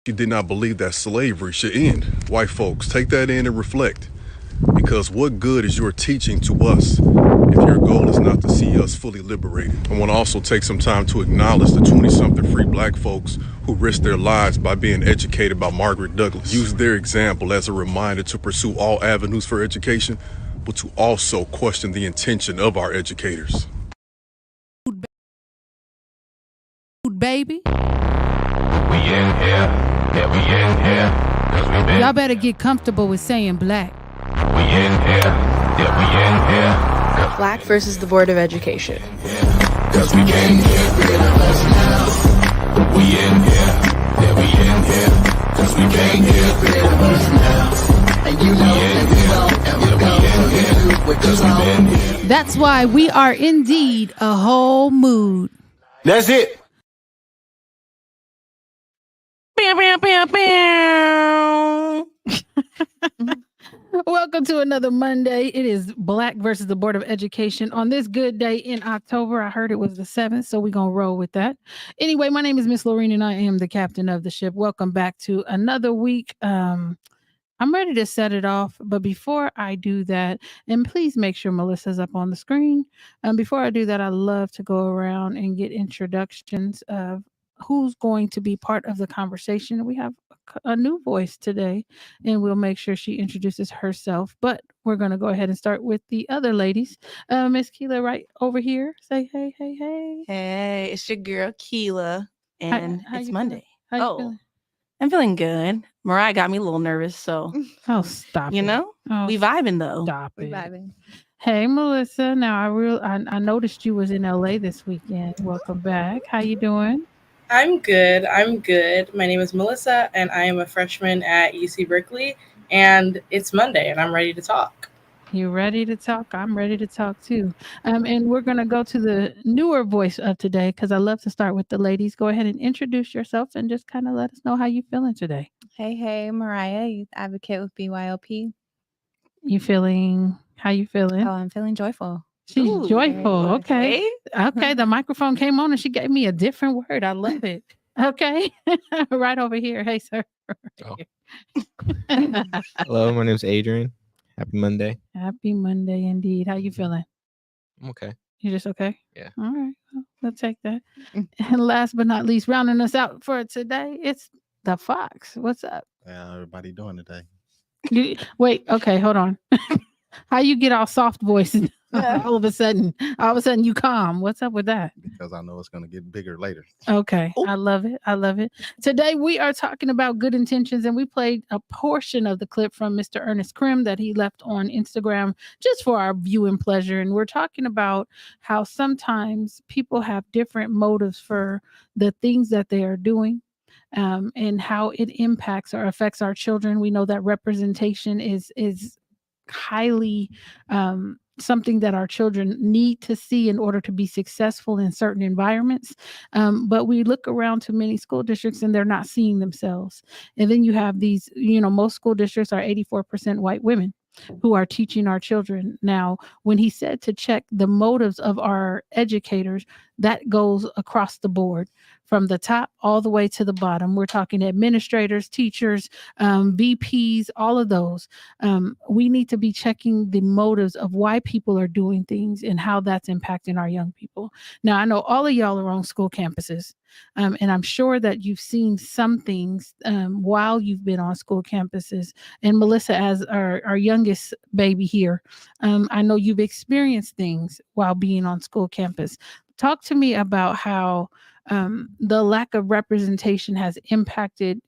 She did not believe that slavery should end. White folks, take that in and reflect. Because what good is your teaching to us if your goal is not to see us fully liberated? I want to also take some time to acknowledge the 20-something free black folks who risked their lives by being educated by Margaret Douglas. Use their example as a reminder to pursue all avenues for education, but to also question the intention of our educators. Baby. We in here, yeah, we in here, 'cause we been. Y'all better get comfortable with saying black. We in here, yeah, we in here. Black versus the Board of Education. 'Cause we can't get rid of us now. We in here, yeah, we in here, 'cause we can't get rid of us now. And you know that we won't ever go, so you do what you want. That's why we are indeed a whole mood. That's it. Welcome to another Monday. It is Black versus the Board of Education on this good day in October. I heard it was the 7th, so we're going to roll with that. Anyway, my name is Miss Lorene and I am the captain of the ship. Welcome back to another week. I'm ready to set it off, but before I do that, and please make sure Melissa's up on the screen. Before I do that, I love to go around and get introductions of who's going to be part of the conversation. We have a new voice today, and we'll make sure she introduces herself. But we're going to go ahead and start with the other ladies. Miss Keela, right over here. Say hey, hey, hey. Hey, it's your girl Keela, and How it's you Monday. How you feeling? I'm feeling good. Mariah got me a little nervous, so Oh, stop you it. know, Oh, we vibing though. stop it. Hey, Melissa. Now I noticed you was in LA this weekend. Welcome back. How you doing? I'm good. My name is Melissa, and I am a freshman at UC Berkeley, and it's Monday, and I'm ready to talk. You ready to talk? I'm ready to talk too. And we're gonna go to the newer voice of today because I love to start with the ladies. Go ahead and introduce yourself and just kind of let us know how you feeling today. Hey, Mariah, youth advocate with BYOP. You feeling? How you feeling? Oh, I'm feeling joyful. She's Ooh, joyful. Okay. Okay. Okay. The microphone came on and she gave me a different word. I love it. Okay. Right over here. Hey, sir. Oh. Hello, my name's Adrian. Happy Monday. Happy Monday indeed. How you feeling? I'm okay. You just okay? Yeah. All right. Well, we'll take that. And last but not least, rounding us out for today, it's the Fox. What's up? How everybody doing today? Wait, okay, hold on. How you get all soft voice and all of a sudden you calm? What's up with that? Because I know it's going to get bigger later. Okay, I love it. I love it. Today we are talking about good intentions, and we played a portion of the clip from Mr. Ernest Krim that he left on Instagram just for our viewing pleasure. And we're talking about how sometimes people have different motives for the things that they are doing. And how it impacts or affects our children. We know that representation is highly something that our children need to see in order to be successful in certain environments. But we look around to many school districts and they're not seeing themselves. And then you have these, most school districts are 84% white women who are teaching our children. Now, when he said to check the motives of our educators, that goes across the board from the top all the way to the bottom. We're talking administrators, teachers, VPs, all of those. We need to be checking the motives of why people are doing things and how that's impacting our young people. Now, I know all of y'all are on school campuses, and I'm sure that you've seen some things while you've been on school campuses. And Melissa, as our youngest baby here, I know you've experienced things while being on school campus. Talk to me about how the lack of representation has impacted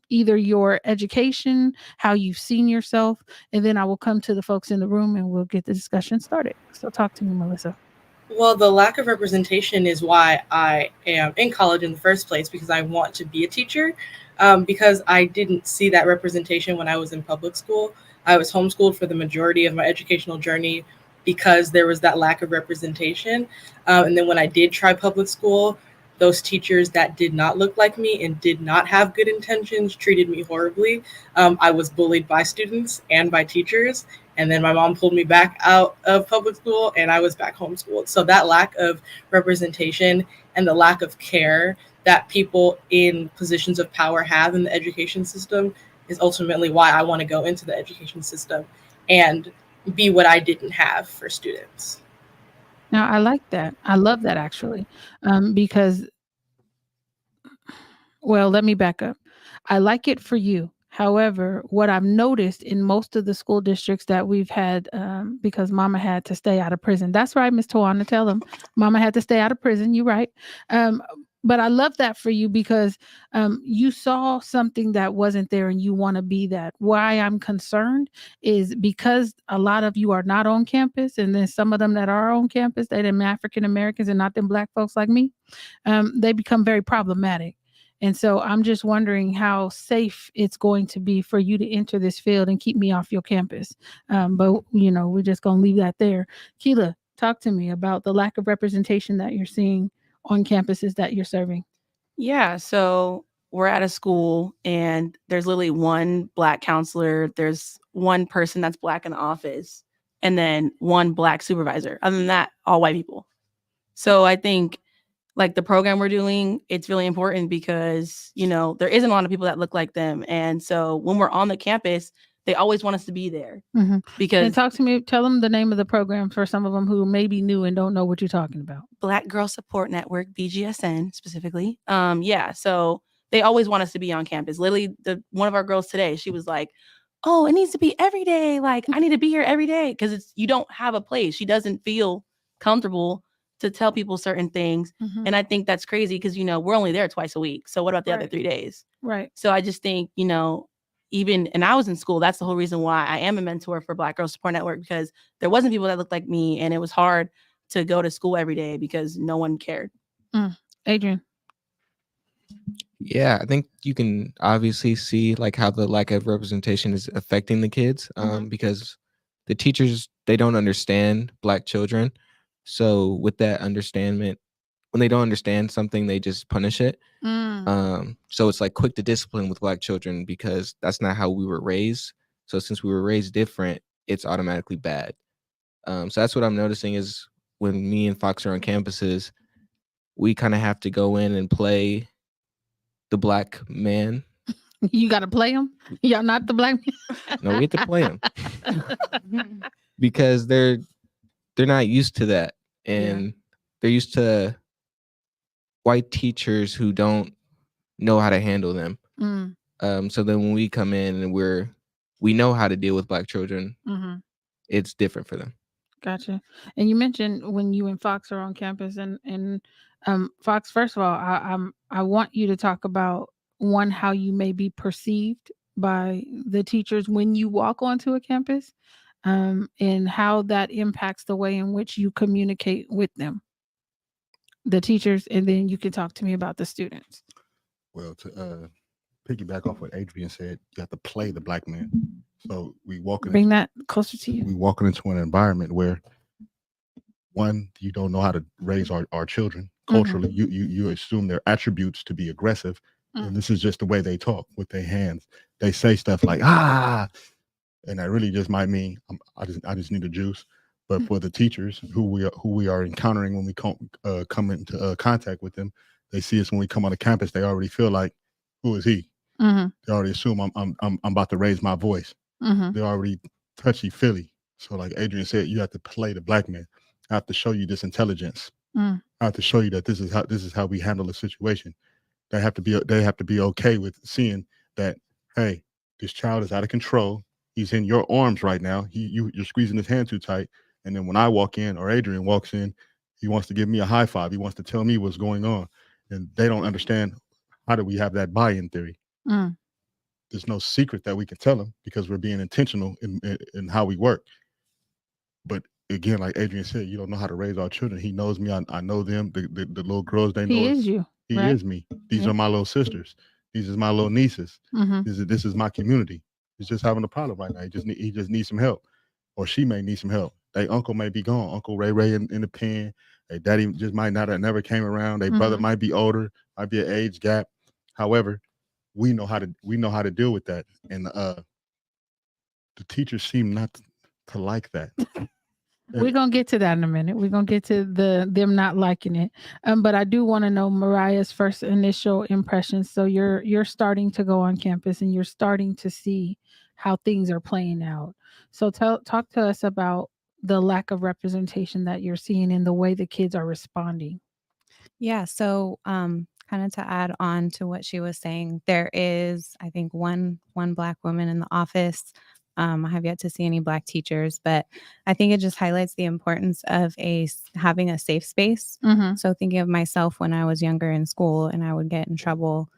either your education, how you've seen yourself, and then I will come to the folks in the room and we'll get the discussion started. So talk to me, Melissa. Well, the lack of representation is why I am in college in the first place, because I want to be a teacher, because I didn't see that representation when I was in public school. I was homeschooled for the majority of my educational journey because there was that lack of representation. And then when I did try public school, those teachers that did not look like me and did not have good intentions treated me horribly. I was bullied by students and by teachers. And then my mom pulled me back out of public school and I was back homeschooled. So that lack of representation and the lack of care that people in positions of power have in the education system is ultimately why I want to go into the education system and be what I didn't have for students. Now, I like that. I love that actually, because well, let me back up. I like it for you. However, what I've noticed in most of the school districts that we've had, because Mama had to stay out of prison. That's right, Miss Tawana. Tell them, Mama had to stay out of prison. You're right. But I love that for you because you saw something that wasn't there and you want to be that. Why I'm concerned is because a lot of you are not on campus, and then some of them that are on campus, they them African Americans and not them Black folks like me. They become very problematic. And so I'm just wondering how safe it's going to be for you to enter this field and keep me off your campus. But, we're just going to leave that there. Keela, talk to me about the lack of representation that you're seeing on campuses that you're serving. Yeah, so we're at a school and there's literally one Black counselor, there's one person that's Black in the office, and then one Black supervisor. Other than that, all white people. So I think like the program we're doing, it's really important because, there isn't a lot of people that look like them. And so when we're on the campus, they always want us to be there Mm-hmm. because And talk to me, tell them the name of the program for some of them who may be new and don't know what you're talking about. Black Girl Support Network, BGSN specifically. Yeah, so they always want us to be on campus. Literally, one of our girls today, she was like, "Oh, it needs to be every day. Like, I need to be here every day because you don't have a place." She doesn't feel comfortable to tell people certain things, and I think that's crazy because we're only there twice a week. So what about the other 3 days? Right. So I just think even and I was in school. That's the whole reason why I am a mentor for Black Girl Support Network because there wasn't people that looked like me, and it was hard to go to school every day because no one cared. Adrian. Yeah, I think you can obviously see like how the lack of representation is affecting the kids because the teachers, they don't understand Black children. So with that understanding, when they don't understand something, they just punish it. So it's like quick to discipline with Black children because that's not how we were raised. So since we were raised different, it's automatically bad. So that's what I'm noticing is when me and Fox are on campuses, we kind of have to go in and play the Black man. You got to play them? Y'all not the Black man? No, we have to play them because they're not used to that, and they're used to white teachers who don't know how to handle them. So then when we come in and we know how to deal with Black children, it's different for them. Gotcha. And you mentioned when you and Fox are on campus, and Fox. First of all, I want you to talk about one, how you may be perceived by the teachers when you walk onto a campus, and how that impacts the way in which you communicate with them, the teachers, and then you can talk to me about the students. Well, to piggyback off what Adrian said, you have to play the Black man. So we Bring that closer to you. We walking into an environment where one, you don't know how to raise our children culturally. You assume their attributes to be aggressive, and this is just the way they talk with their hands. They say stuff like and that really just might mean I just need a juice. But for the teachers who we are encountering when we come into contact with them, they see us when we come on the campus. They already feel like, who is he? They already assume I'm about to raise my voice. They're already touchy feely. So like Adrian said, you have to play the Black man. I have to show you this intelligence. I have to show you that this is how we handle a situation. They have to be okay with seeing that, hey, this child is out of control. He's in your arms right now. You're squeezing his hand too tight. And then when I walk in or Adrian walks in, he wants to give me a high five. He wants to tell me what's going on. And they don't understand, how do we have that buy-in theory? There's no secret that we can tell them because we're being intentional in how we work. But again, like Adrian said, you don't know how to raise our children. He knows me. I know them. The little girls, they know He is you. He right? is me. These are my little sisters. These is my little nieces. This is my community. He's just having a problem right now. He just needs some help, or she may need some help. Their uncle may be gone. Uncle Ray in the pen. Their daddy just might not have never came around. Their brother might be older. Might be an age gap. However, we know how to deal with that, and the teachers seem not to like that. We're gonna get to that in a minute. We're gonna get to them not liking it. But I do want to know Mariah's first initial impressions. So you're starting to go on campus and you're starting to see how things are playing out. So talk to us about the lack of representation that you're seeing in the way the kids are responding. Yeah, so kind of to add on to what she was saying, there is, I think, one black woman in the office. I have yet to see any black teachers, but I think it just highlights the importance of having a safe space. Mm-hmm. So thinking of myself when I was younger in school and I would get in trouble,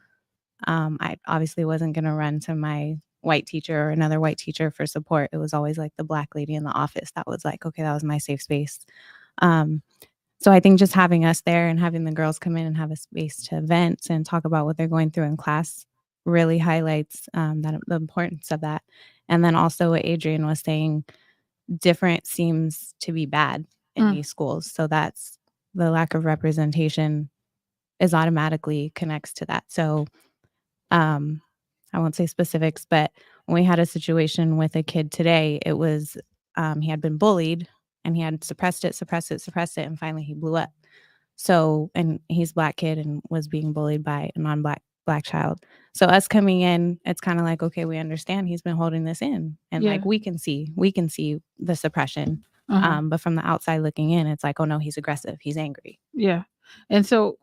I obviously wasn't going to run to my white teacher or another white teacher for support. It was always like the black lady in the office that was like, okay, that was my safe space. So I think just having us there and having the girls come in and have a space to vent and talk about what they're going through in class really highlights the importance of that. And then also what Adrian was saying, different seems to be bad in these schools. So that's the lack of representation is automatically connects to that. So I won't say specifics, but when we had a situation with a kid today, it was he had been bullied and he had suppressed it, and finally he blew up. So, and he's a black kid and was being bullied by a black child. So us coming in, it's kind of like, okay, we understand he's been holding this in, and like we can see the suppression. But from the outside looking in, it's like, oh no, he's aggressive, he's angry. Yeah. And so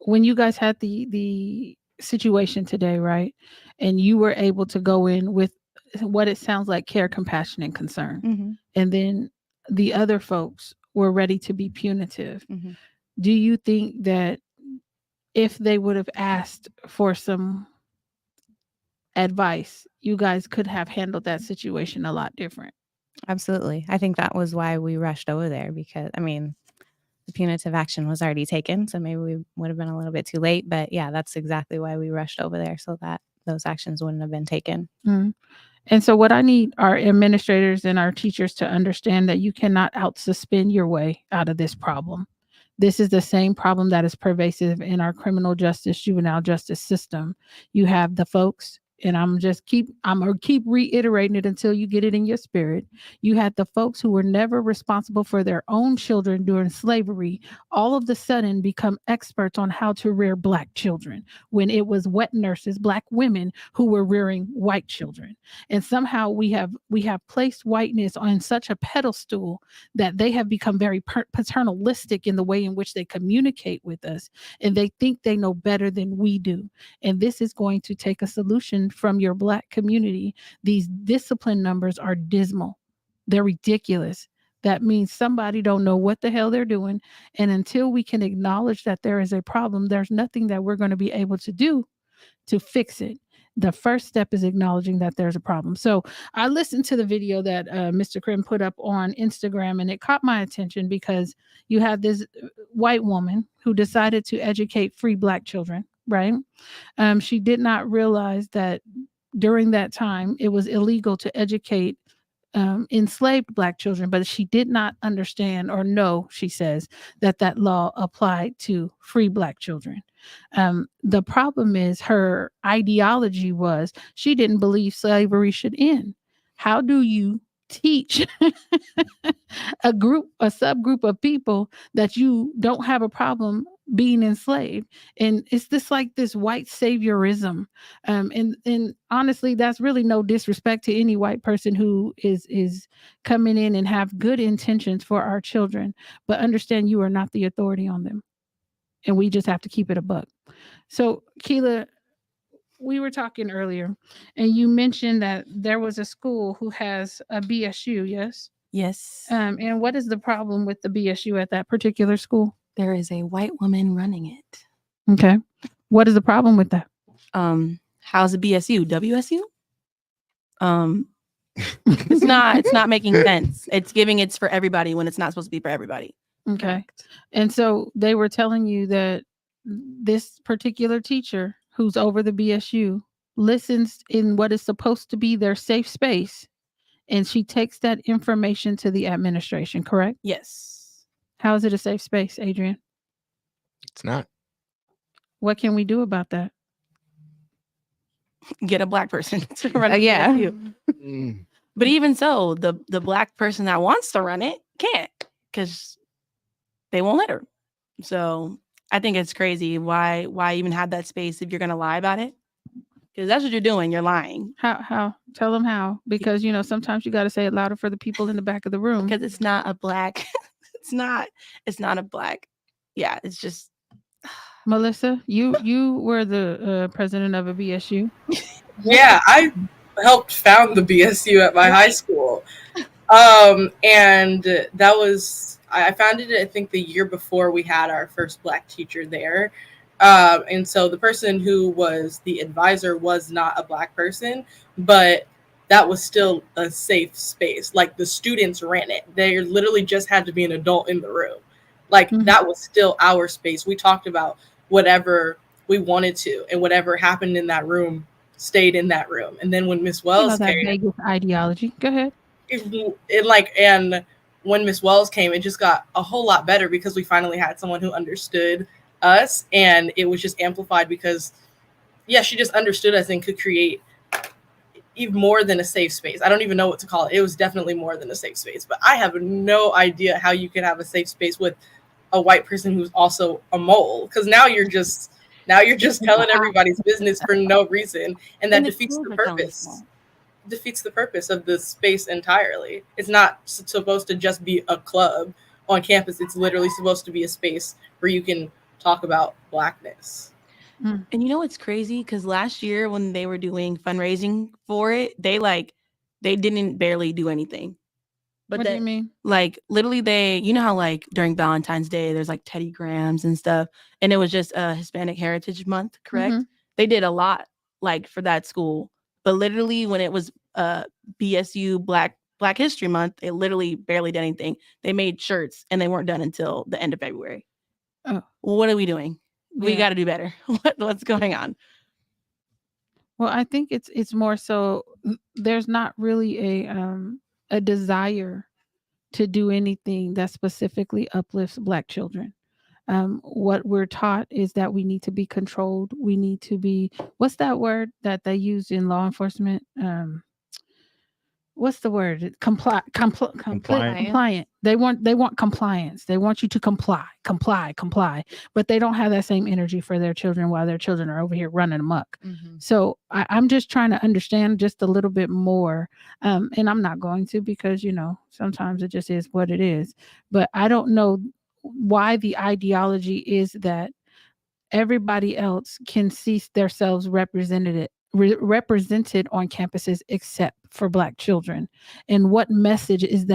when you guys had the situation today, right? And you were able to go in with what it sounds like care, compassion, and concern. Mm-hmm. And then the other folks were ready to be punitive. Mm-hmm. Do you think that if they would have asked for some advice, you guys could have handled that situation a lot different? Absolutely. I think that was why we rushed over there, because I mean, the punitive action was already taken, so maybe we would have been a little bit too late. But yeah, that's exactly why we rushed over there, so that those actions wouldn't have been taken. Mm-hmm. And so what I need our administrators and our teachers to understand that you cannot out-suspend your way out of this problem. This is the same problem that is pervasive in our criminal justice, juvenile justice system. You have the folks, and I'm gonna keep reiterating it until you get it in your spirit. You had the folks who were never responsible for their own children during slavery, all of the sudden become experts on how to rear black children, when it was wet nurses, black women, who were rearing white children. And somehow we have placed whiteness on such a pedestal that they have become very paternalistic in the way in which they communicate with us, and they think they know better than we do. And this is going to take a solution from your black community. These discipline numbers are dismal. They're ridiculous. That means somebody don't know what the hell they're doing. And until we can acknowledge that there is a problem, there's nothing that we're going to be able to do to fix it. The first step is acknowledging that there's a problem. So I listened to the video that Mr. Krim put up on Instagram, and it caught my attention because you had this white woman who decided to educate free black children, right? She did not realize that during that time it was illegal to educate enslaved black children, but she did not understand or know, she says, that law applied to free black children. The problem is her ideology was she didn't believe slavery should end. How do you teach a subgroup of people that you don't have a problem being enslaved? And it's this white saviorism. And honestly, that's really no disrespect to any white person who is coming in and have good intentions for our children, but understand you are not the authority on them. And we just have to keep it a buck. So, Keila, we were talking earlier, and you mentioned that there was a school who has a BSU, yes? Yes. And what is the problem with the BSU at that particular school? There is a white woman running it. Okay. What is the problem with that? How's the BSU? WSU? It's not making sense. It's giving it's for everybody when it's not supposed to be for everybody. Okay. Correct. And so they were telling you that this particular teacher who's over the BSU listens in what is supposed to be their safe space, and she takes that information to the administration, correct? Yes. How is it a safe space, Adrian? It's not. What can we do about that? Get a black person to run it. Yeah. BSU. But even so, the black person that wants to run it can't because they won't let her. So I think it's crazy. Why even have that space if you're gonna lie about it? Because that's what you're doing. You're lying. How? Tell them how. Because sometimes you got to say it louder for the people in the back of the room. Because it's not a black. It's not a black. Yeah, it's just. Melissa, you were the president of a BSU. Yeah, I helped found the BSU at my high school. And that was, I founded it, I think, the year before we had our first Black teacher there. And so the person who was the advisor was not a Black person, but that was still a safe space. Like, the students ran it. They literally just had to be an adult in the room. Like, that was still our space. We talked about whatever we wanted to, and whatever happened in that room stayed in that room. And then when Miss Wells that came, Vegas ideology. Go ahead. And when Miss Wells came, it just got a whole lot better because we finally had someone who understood us, and it was just amplified because, yeah, she just understood us and could create even more than a safe space. I don't even know what to call it. It was definitely more than a safe space, but I have no idea how you can have a safe space with a white person who's also a mole, because now you're just telling everybody's business for no reason, and that defeats the purpose of the space entirely. It's not supposed to just be a club on campus. It's literally supposed to be a space where you can talk about Blackness. And it's crazy because last year when they were doing fundraising for it, they didn't barely do anything. But what do you mean? Like, literally, they, how like during Valentine's Day, there's like Teddy Grahams and stuff, and it was just Hispanic Heritage Month, correct? They did a lot like for that school, but literally when it was BSU Black History Month, they literally barely did anything. They made shirts and they weren't done until the end of February. Oh, what are we doing? We got to do better. What's going on? Well, I think it's more so there's not really a desire to do anything that specifically uplifts Black children. What we're taught is that we need to be controlled. We need to be, what's that word that they use in law enforcement? What's the word? Compliant. They want compliance. They want you to comply. But they don't have that same energy for their children while their children are over here running amok. So I'm just trying to understand just a little bit more. And I'm not going to, because sometimes it just is what it is. But I don't know why the ideology is that everybody else can see themselves represented on campuses except for Black children. And what message is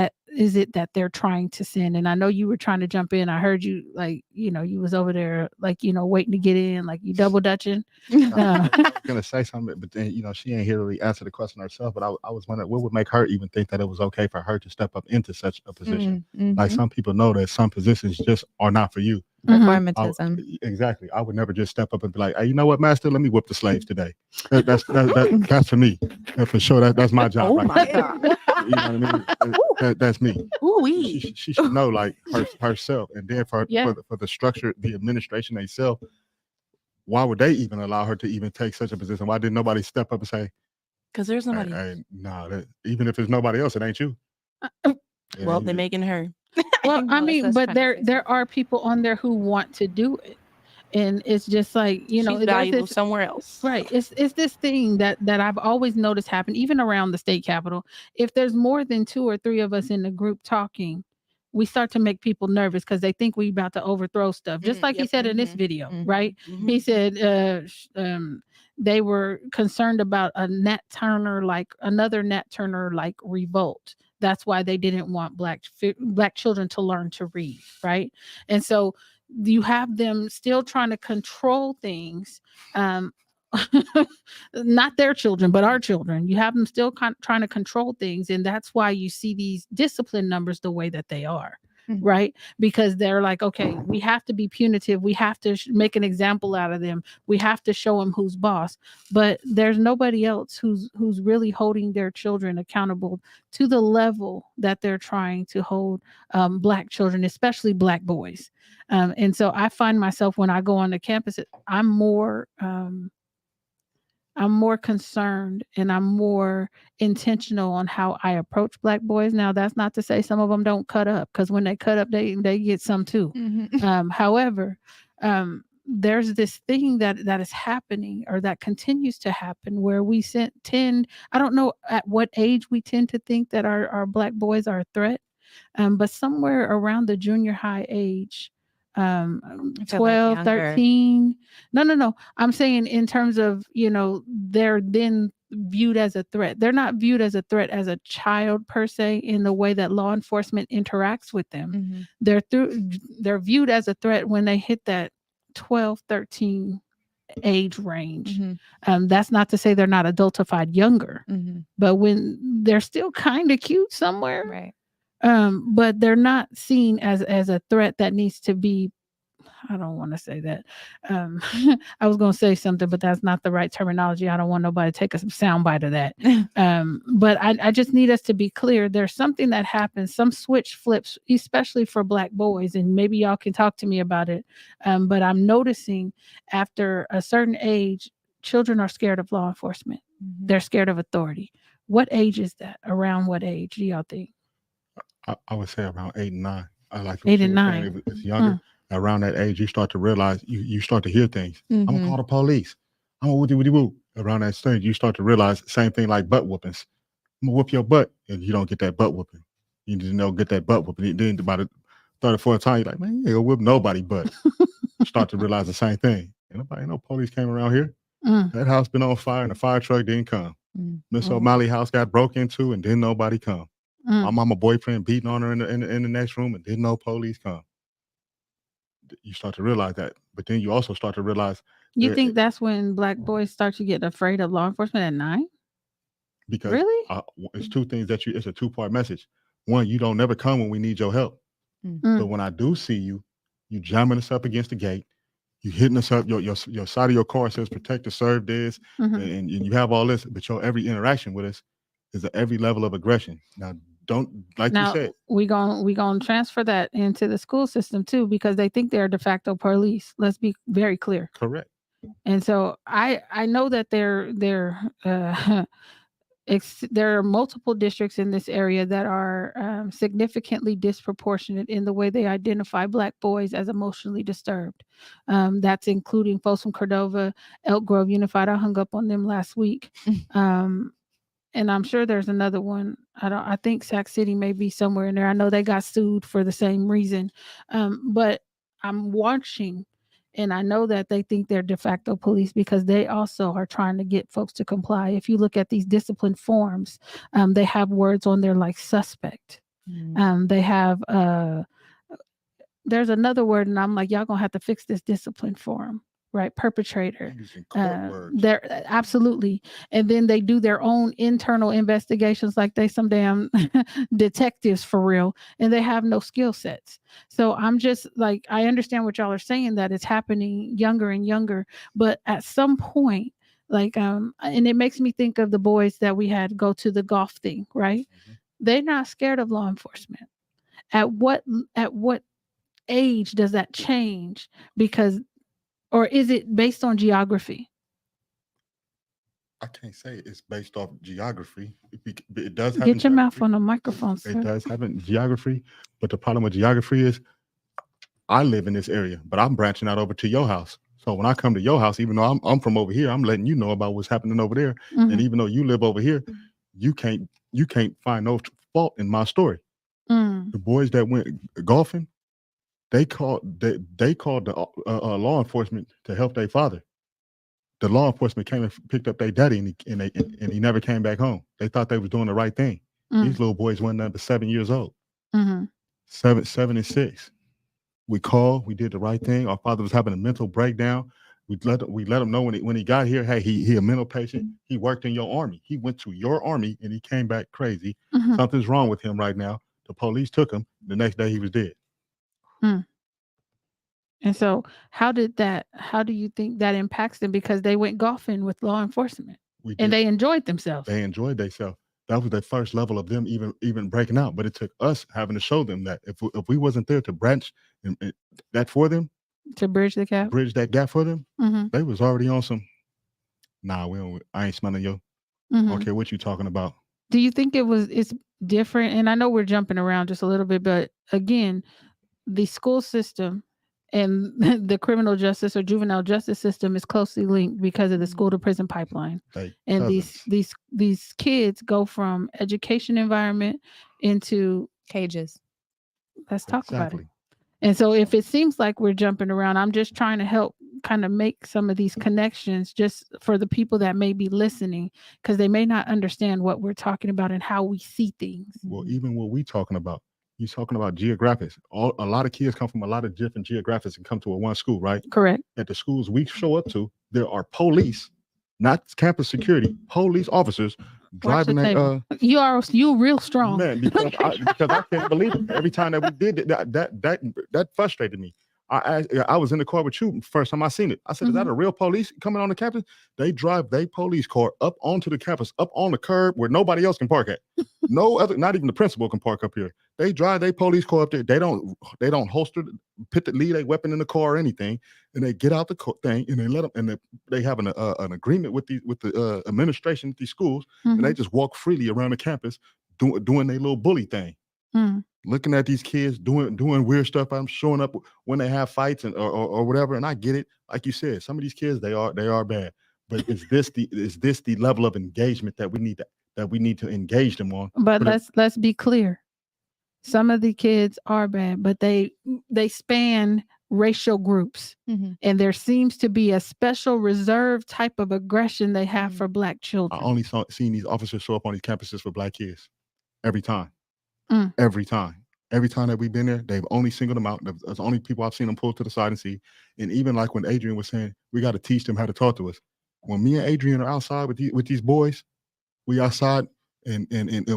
it that they're trying to send? And I know you were trying to jump in. I heard you, you was over there waiting to get in, like you double dutching. I was gonna say something, but then she ain't here to really answer the question herself. But I was wondering what would make her even think that it was okay for her to step up into such a position. Like, some people know that some positions just are not for you. Performatism. Exactly. I would never just step up and be like, hey, you know what, master? Let me whip the slaves today. That's for me. For sure. That's my job. Oh my God. You know what I mean? That's me. She should know, like, herself. And then for the structure, the administration itself, why would they even allow her to even take such a position? Why didn't nobody step up and say, because there's nobody. Even if it's nobody else, it ain't you. Well, they're making her. Well, I mean, but there are people on there who want to do it, and it's just like she's valuable somewhere else, right? It's this thing that I've always noticed happen, even around the state capitol. If there's more than 2 or 3 of us in the group talking, we start to make people nervous because they think we're about to overthrow stuff. Just like he said in this video, right? He said they were concerned about another Nat Turner like revolt. That's why they didn't want black children to learn to read, right? And so you have them still trying to control things, not their children, but our children. You have them still trying to control things, and that's why you see these discipline numbers the way that they are. Right? Because they're like, okay, we have to be punitive. We have to make an example out of them. We have to show them who's boss. But there's nobody else who's really holding their children accountable to the level that they're trying to hold Black children, especially Black boys. And so I find myself when I go on the campus, I'm more I'm more concerned and I'm more intentional on how I approach Black boys. Now, that's not to say some of them don't cut up, because when they cut up, they get some too. However, there's this thing that is happening, or that continues to happen, where we tend, I don't know at what age we tend to think that our Black boys are a threat, but somewhere around the junior high age, I feel 12, like younger. 13. No. I'm saying in terms of, they're then viewed as a threat. They're not viewed as a threat as a child per se in the way that law enforcement interacts with them. They're viewed as a threat when they hit that 12, 13 age range. That's not to say they're not adultified younger, but when they're still kind of cute somewhere. Right. But they're not seen as a threat that needs to be, I don't want to say that. I was going to say something, but that's not the right terminology. I don't want nobody to take a soundbite of that. But I just need us to be clear. There's something that happens, some switch flips, especially for Black boys, and maybe y'all can talk to me about it. But I'm noticing after a certain age, children are scared of law enforcement. They're scared of authority. What age is that? Around what age do y'all think? I would say around 8 and 9. I like 8 and 9. If it's younger, around that age, you start to realize, you start to hear things. I'm gonna call the police. I'm gonna woody woo. Around that stage, you start to realize same thing like butt whoopings. I'm gonna whoop your butt, and you don't get that butt whooping. You just get that butt whooping. Then about the third or fourth time, you're like, man, you ain't gonna whip nobody butt. You start to realize the same thing. Ain't no police came around here. That house been on fire, and the fire truck didn't come. Miss O'Malley house got broke into, and didn't nobody come. My mama boyfriend beating on her in the next room, and didn't no police come. You start to realize that, but then you also start to realize. You think that's when Black boys start to get afraid of law enforcement at 9? Because really, it's two things it's a two-part message. One, you don't never come when we need your help. But when I do see you, you jamming us up against the gate, you hitting us up. Your side of your car says "Protect the Serve" this, and you have all this, but your every interaction with us is at every level of aggression. Now, don't, like you said, we gonna transfer that into the school system too, because they think they're de facto police. Let's be very clear. Correct. And so I know that there are multiple districts in this area that are significantly disproportionate in the way they identify Black boys as emotionally disturbed. That's including folks from Cordova, Elk Grove Unified. I hung up on them last week. And I'm sure there's another one. I think Sac City may be somewhere in there. I know they got sued for the same reason. But I'm watching, and I know that they think they're de facto police because they also are trying to get folks to comply. If you look at these discipline forms, they have words on there like suspect. They have there's another word, and I'm like, y'all gonna have to fix this discipline form. Right, perpetrator. They're absolutely, and then they do their own internal investigations like they some damn detectives for real, and they have no skill sets. So I'm just like, I understand what y'all are saying, that it's happening younger and younger, but at some point, like, and it makes me think of the boys that we had go to the golf thing, right? They're not scared of law enforcement. At what age does that change? Because, or is it based on geography? I can't say it's based off geography. It does have. Get your mouth on the microphone, sir. It does have geography, but the problem with geography is I live in this area, but I'm branching out over to your house. So when I come to your house, even though I'm from over here, I'm letting you know about what's happening over there. And even though you live over here, you can't find no fault in my story. The boys that went golfing, they called the law enforcement to help their father. The law enforcement came and picked up their daddy, and he never came back home. They thought they was doing the right thing. These little boys weren't under 7 years old. 7 and 6. We called. We did the right thing. Our father was having a mental breakdown. We let him know when he got here. Hey, he a mental patient. He worked in your army. He went to your army and he came back crazy. Something's wrong with him right now. The police took him. The next day he was dead. And so how do you think that impacts them? Because they went golfing with law enforcement and they enjoyed themselves. They enjoyed themselves. That was the first level of them even breaking out. But it took us having to show them that if we wasn't there to branch that for them, to bridge the gap, that gap for them, they was already on some Nah, we don't. I ain't smelling you. Mhm. Okay, what you talking about? Do you think it's different? And I know we're jumping around just a little bit, but again, the school system and the criminal justice or juvenile justice system is closely linked because of the school to prison pipeline. They And cousins. these kids go from education environment into Cages. let's talk about it. Exactly. And so if it seems like we're jumping around, I'm just trying to help kind of make some of these connections just for the people that may be listening, because they may not understand what we're talking about and how we see things. Well, even what we talking about, you talking about geographics. A lot of kids come from a lot of different geographics and come to a one school, right? Correct. At the schools we show up to, there are police, not campus security, police officers Watch the driving a table. You real strong. man because I can't believe it. Every time that we did it, that frustrated me. I was in the car with you first time I seen it. I said, "Is that a real police coming on the campus?" They drive their police car up onto the campus, up on the curb where nobody else can park at. No other, not even the principal can park up here. They drive their police car up there. They don't holster, leave a weapon in the car or anything, and they get out the thing and they let them. And they have an agreement with the administration at these schools, and they just walk freely around the campus doing their little bully thing. Looking at these kids doing weird stuff. I'm showing up when they have fights or whatever, and I get it. Like you said, some of these kids they are bad, but is this the level of engagement that we need to engage them on? But let's be clear. Some of the kids are bad, but they span racial groups, and there seems to be a special reserve type of aggression they have for Black children. I only seen these officers show up on these campuses for Black kids every time. Every time that we've been there, they've only singled them out. That's the only people I've seen them pull to the side and see. And even like when Adrian was saying, we got to teach them how to talk to us. When me and Adrian are outside with these boys, we outside and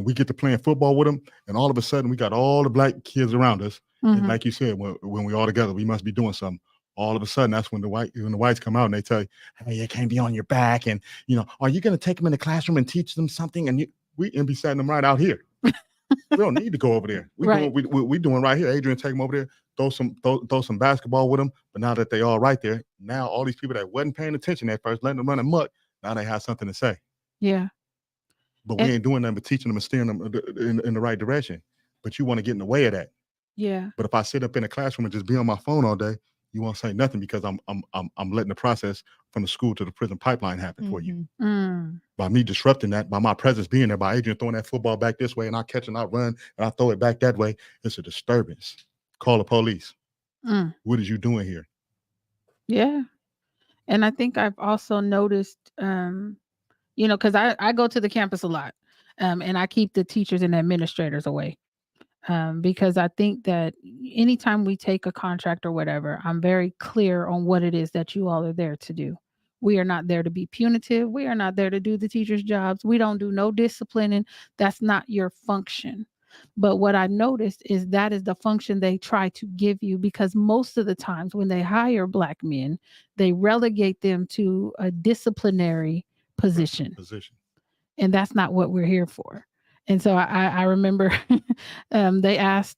we get to playing football with them. And all of a sudden, we got all the Black kids around us. And like you said, when we all together, we must be doing something. All of a sudden, that's when the whites come out and they tell you, "Hey, you can't be on your back." And are you going to take them in the classroom and teach them something? And we be setting them right out here. We don't need to go over there. We doing right here. Adrian, take them over there, throw some basketball with them. But now that they all right there, now all these people that wasn't paying attention at first, letting them run amok, now they have something to say. Yeah. But we ain't doing nothing but teaching them and steering them in the right direction. But you want to get in the way of that. Yeah. But if I sit up in a classroom and just be on my phone all day, you won't say nothing because I'm letting the process from the school to the prison pipeline happen for you. By me disrupting that, by my presence being there, by Adrian throwing that football back this way and I catch and I run and I throw it back that way, it's a disturbance. Call the police. What is you doing here? Yeah. And I think I've also noticed, because I go to the campus a lot, and I keep the teachers and administrators away. Because I think that anytime we take a contract or whatever, I'm very clear on what it is that you all are there to do. We are not there to be punitive. We are not there to do the teachers' jobs. We don't do no disciplining. That's not your function. But what I noticed is that is the function they try to give you, because most of the times when they hire Black men, they relegate them to a disciplinary position. And that's not what we're here for. And so I remember they asked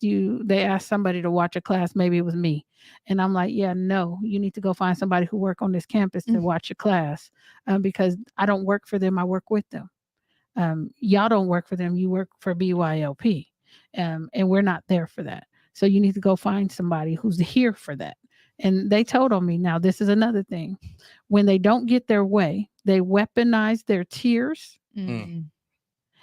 somebody to watch a class. Maybe it was me. And I'm like, yeah, no, you need to go find somebody who work on this campus to watch your class, because I don't work for them. I work with them. Y'all don't work for them. You work for BYLP. And we're not there for that. So you need to go find somebody who's here for that. And they told on me. Now, this is another thing. When they don't get their way, they weaponize their tears.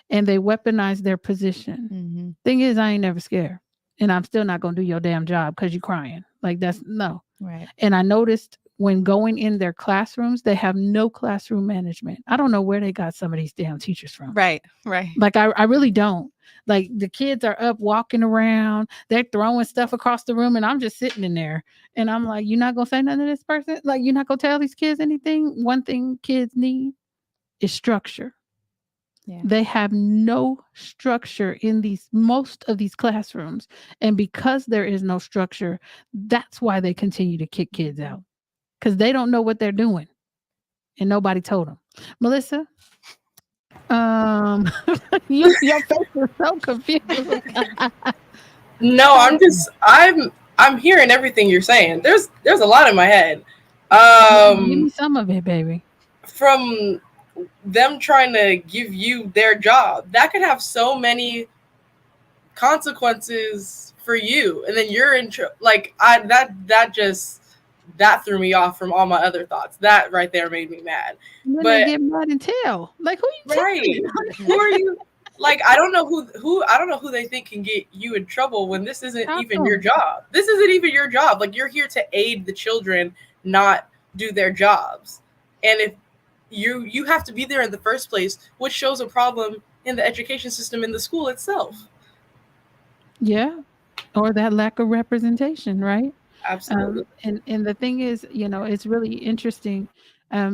And they weaponize their position. Thing is, I ain't never scared. And I'm still not going to do your damn job because you're crying. Like, that's no. Right. And I noticed when going in their classrooms, they have no classroom management. I don't know where they got some of these damn teachers from. Right. Like, I really don't. Like, the kids are up walking around. They're throwing stuff across the room. And I'm just sitting in there. And I'm like, you're not going to say nothing to this person? Like, you're not going to tell these kids anything? One thing kids need is structure. Yeah. They have no structure in most of these classrooms. And because there is no structure, that's why they continue to kick kids out. Because they don't know what they're doing. And nobody told them. Melissa? Your face is so confused. No, I'm hearing everything you're saying. There's a lot in my head. Give me some of it, baby. from them trying to give you their job. That could have so many consequences for you, and then you're in that threw me off from all my other thoughts. That right there made me mad. Then But they get mad and tell. Like, who you right, telling? who are you? Like, I don't know who they think can get you in trouble when this isn't Talk even to your 'em. job. This isn't even your job. Like, you're here to aid the children, not do their jobs. And if you have to be there in the first place, which shows a problem in the education system in the school itself. Yeah. Or that lack of representation, right? Absolutely. And the thing is, it's really interesting,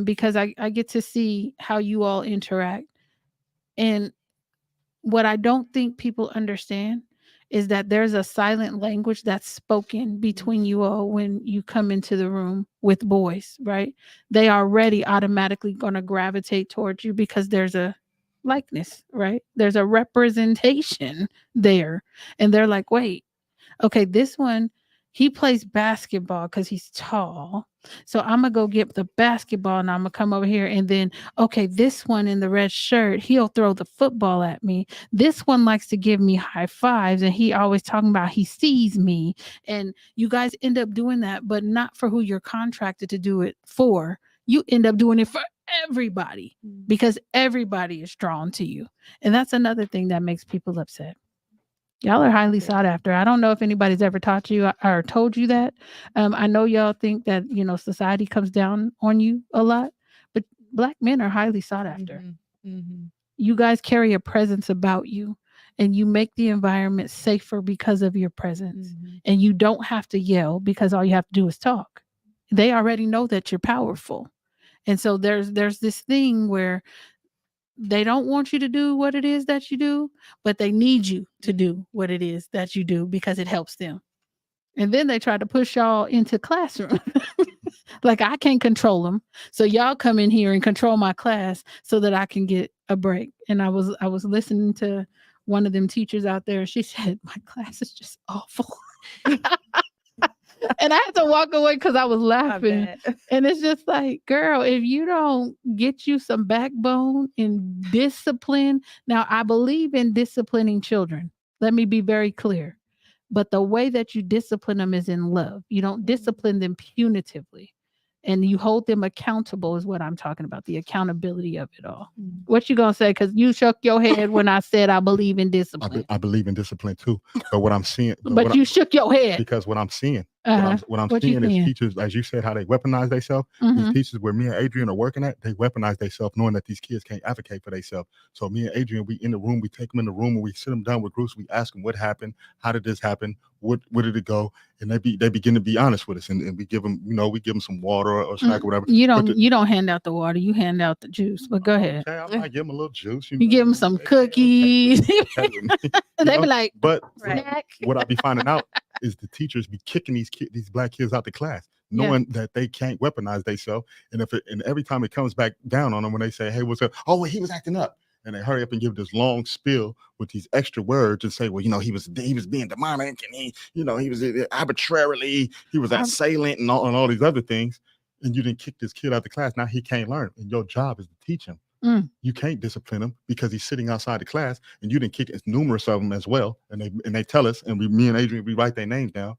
because I get to see how you all interact. And what I don't think people understand is that there's a silent language that's spoken between you all when you come into the room with boys, right? They are already automatically going to gravitate towards you because there's a likeness, right? There's a representation there. And they're like, wait, okay, this one, he plays basketball because he's tall. So I'm gonna go get the basketball and I'm gonna come over here. And then, okay, this one in the red shirt, he'll throw the football at me. This one likes to give me high fives, and he always talking about he sees me. And you guys end up doing that, but not for who you're contracted to do it for. You end up doing it for everybody because everybody is drawn to you. And that's another thing that makes people upset. Y'all are highly sought after. I don't know if anybody's ever taught you or told you that. I know y'all think that, society comes down on you a lot, but Black men are highly sought after. You guys carry a presence about you, and you make the environment safer because of your presence. And you don't have to yell because all you have to do is talk. They already know that you're powerful. And so there's this thing where they don't want you to do what it is that you do, but they need you to do what it is that you do because it helps them. And then they try to push y'all into classroom. Like, I can't control them. So y'all come in here and control my class so that I can get a break. And I was listening to one of them teachers out there, and she said, my class is just awful. And I had to walk away because I was laughing. And it's just like, girl, if you don't get you some backbone and discipline. Now, I believe in disciplining children. Let me be very clear. But the way that you discipline them is in love. You don't discipline them punitively. And you hold them accountable is what I'm talking about, the accountability of it all. What you gonna say? Because you shook your head when I said I believe in discipline. I believe in discipline too. But what I'm seeing, But you shook your head. because what I'm seeing, what I'm What you seeing is seeing? teachers, as you said, how they weaponize themselves. These teachers where me and Adrian are working at, they weaponize themselves, knowing that these kids can't advocate for themselves. So me and Adrian, we in the room, we take them in the room, and we sit them down with groups. We ask them what happened, how did this happen, where did it go, and they begin to be honest with us, and we give them, we give them some water or snack or whatever. You don't hand out the water, you hand out the juice. But go ahead. Okay, I might give them a little juice. You give them some cookies. They be like, but snack. what I be finding out is the teachers be kicking these Black kids out the class, knowing that they can't weaponize themselves. And every time it comes back down on them when they say, "Hey, what's up?" "Oh, well, he was acting up," and they hurry up and give this long spiel with these extra words and say, "Well, he was being demonic, and he was arbitrarily, he was assailant, and all these other things." And you didn't kick this kid out the class. Now he can't learn, and your job is to teach him. You can't discipline him because he's sitting outside the class, and you didn't kick numerous of them as well. And they tell us, and me and Adrian, we write their names down.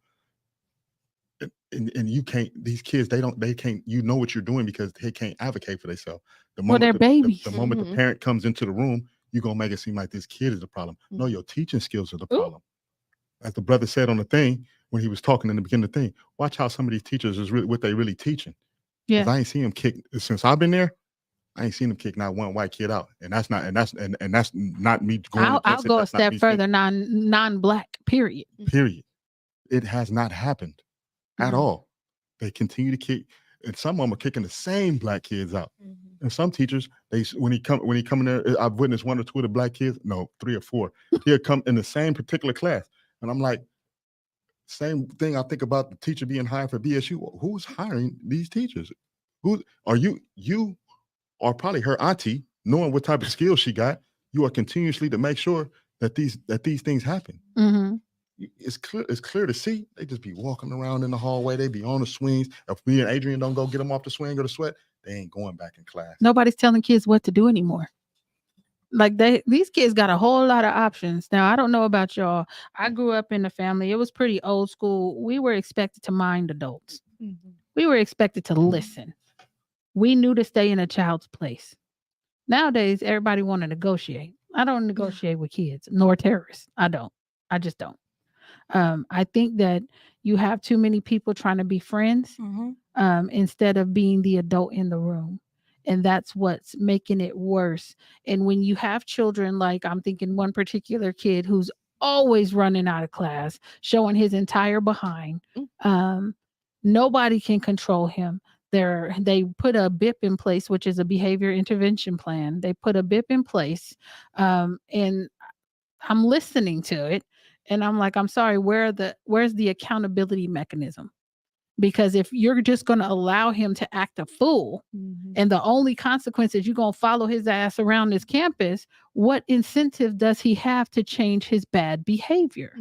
And you can't. These kids, they can't. You know what you're doing because they can't advocate for themselves. They're babies. The moment the parent comes into the room, you're gonna make it seem like this kid is the problem. No, your teaching skills are the problem. As the brother said on the thing when he was talking in the beginning of the thing, watch how some of these teachers is really what they really teaching. Yeah, I ain't seen them kick since I've been there. I ain't seen them kick not one white kid out, and that's not me going. I'll go a step further. Non-black. Period. It has not happened at all. They continue to kick, and some of them are kicking the same Black kids out. And some teachers, when he come in there, I've witnessed 1 or 2 of the Black kids, no, 3 or 4. He'll come in the same particular class, and I'm like, same thing. I think about the teacher being hired for BSU. Who's hiring these teachers? Who are you? You are probably her auntie, knowing what type of skills she got. You are continuously to make sure that these things happen. It's clear to see. They just be walking around in the hallway. They be on the swings. If me and Adrian don't go get them off the swing or the sweat, they ain't going back in class. Nobody's telling kids what to do anymore. Like these kids got a whole lot of options. Now, I don't know about y'all. I grew up in a family. It was pretty old school. We were expected to mind adults. We were expected to listen. We knew to stay in a child's place. Nowadays, everybody want to negotiate. I don't negotiate with kids nor terrorists. I don't. I just don't. I think that you have too many people trying to be friends instead of being the adult in the room. And that's what's making it worse. And when you have children, like I'm thinking one particular kid who's always running out of class, showing his entire behind, nobody can control him. They put a BIP in place, which is a behavior intervention plan. They put a BIP in place, and I'm listening to it, and I'm like, I'm sorry, where's the accountability mechanism? Because if you're just going to allow him to act a fool, and the only consequence is you're going to follow his ass around this campus, what incentive does he have to change his bad behavior?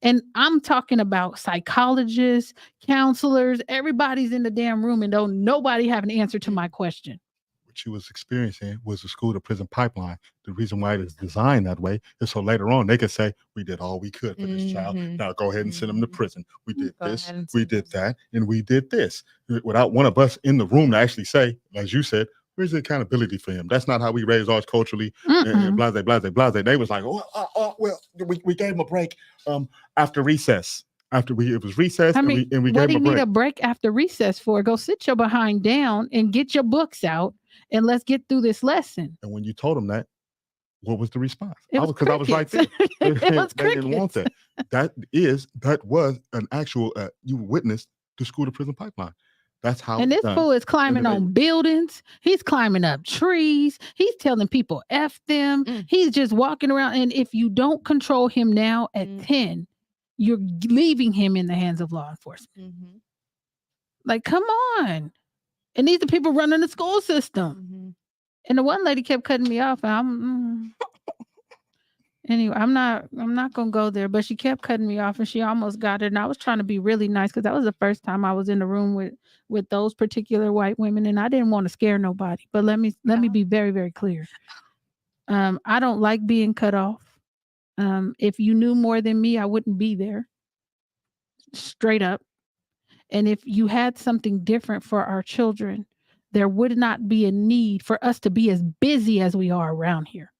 And I'm talking about psychologists, counselors, everybody's in the damn room, and don't nobody have an answer to my question. What you was experiencing was the school to prison pipeline. The reason why it is designed that way is so later on they could say, we did all we could for this child. Now go ahead and send them to prison. We did this, we did that, and we did this. Without one of us in the room to actually say, as you said, where's the accountability for him? That's not how we raise ours culturally. And blase. They was like, well, we gave him a break after recess. It was recess, I mean, and we what gave do you him a break. need a break after recess for? Go sit your behind down and get your books out, and let's get through this lesson. And when you told them that, what was the response? It was Because I was right there. it was They didn't want that. That was an actual, you witnessed the school to prison pipeline. That's how. And this fool is climbing on buildings. He's climbing up trees. He's telling people F them. He's just walking around. And if you don't control him now at 10, you're leaving him in the hands of law enforcement. Like, come on. And these are people running the school system. And the one lady kept cutting me off. Anyway, I'm not gonna go there, but she kept cutting me off, and she almost got it. And I was trying to be really nice because that was the first time I was in the room with those particular white women, and I didn't want to scare nobody. But let me be very, very clear. I don't like being cut off. If you knew more than me, I wouldn't be there. Straight up. And if you had something different for our children, there would not be a need for us to be as busy as we are around here.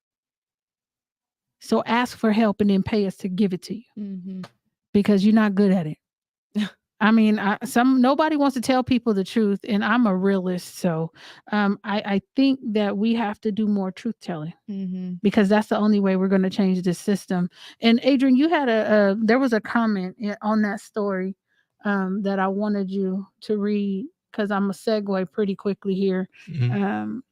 So ask for help and then pay us to give it to you because you're not good at it. I mean, nobody wants to tell people the truth, and I'm a realist. So I think that we have to do more truth telling because that's the only way we're going to change this system. And Adrian, you had there was a comment on that story that I wanted you to read because I'm a segue pretty quickly here.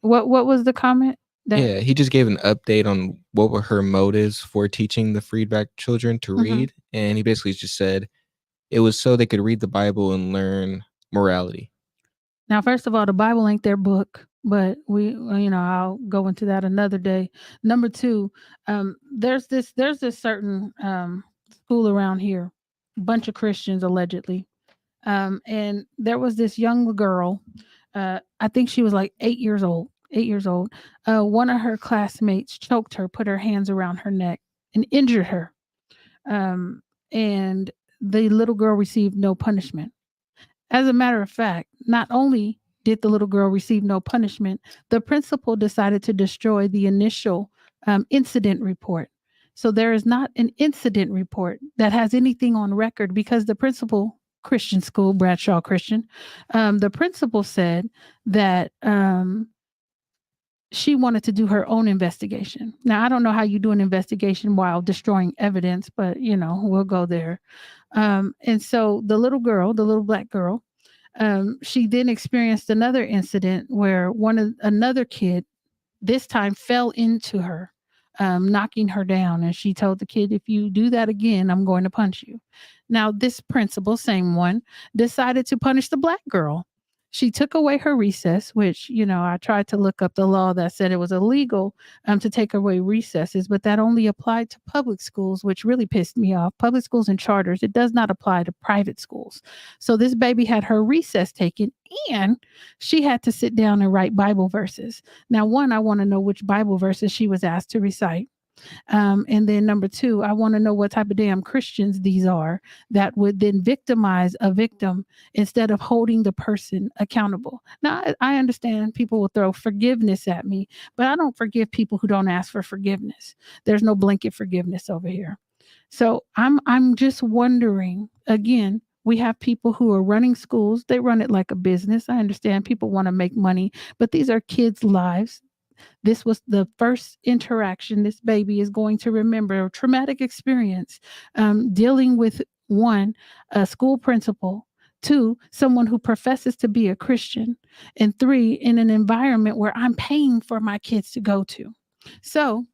What was the comment? Yeah, he just gave an update on what were her motives for teaching the freedback children to read. And he basically just said it was so they could read the Bible and learn morality. Now, first of all, the Bible ain't their book, but I'll go into that another day. Number two, there's this certain school around here, a bunch of Christians allegedly. And there was this young girl, I think she was like 8 years old. One of her classmates choked her, put her hands around her neck, and injured her. And the little girl received no punishment. As a matter of fact, not only did the little girl receive no punishment, the principal decided to destroy the initial incident report. So there is not an incident report that has anything on record because the principal, Christian school, Bradshaw Christian, the principal said that she wanted to do her own investigation. Now, I don't know how you do an investigation while destroying evidence, but, we'll go there. And so the little black girl, she then experienced another incident where another kid this time fell into her, knocking her down. And she told the kid, if you do that again, I'm going to punch you. Now, this principal, same one, decided to punish the black girl. She took away her recess, which, I tried to look up the law that said it was illegal to take away recesses, but that only applied to public schools, which really pissed me off. Public schools and charters, it does not apply to private schools. So this baby had her recess taken, and she had to sit down and write Bible verses. Now, one, I want to know which Bible verses she was asked to recite. And then number two, I want to know what type of damn Christians these are that would then victimize a victim instead of holding the person accountable. Now, I understand people will throw forgiveness at me, but I don't forgive people who don't ask for forgiveness. There's no blanket forgiveness over here. So I'm just wondering, again, we have people who are running schools. They run it like a business. I understand people want to make money, but these are kids' lives. This was the first interaction this baby is going to remember, a traumatic experience, dealing with one, a school principal, two, someone who professes to be a Christian, and three, in an environment where I'm paying for my kids to go to. So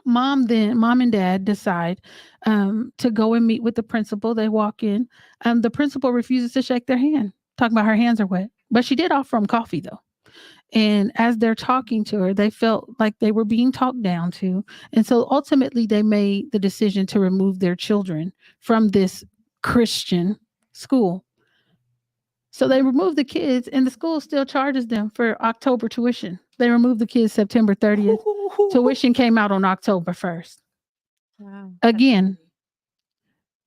mom and dad decide to go and meet with the principal. They walk in. The principal refuses to shake their hand, talking about her hands are wet. But she did offer them coffee, though. And as they're talking to her, they felt like they were being talked down to. And so ultimately, they made the decision to remove their children from this Christian school. So they removed the kids, and the school still charges them for October tuition. They removed the kids September 30th. Tuition came out on October 1st. Wow. Again,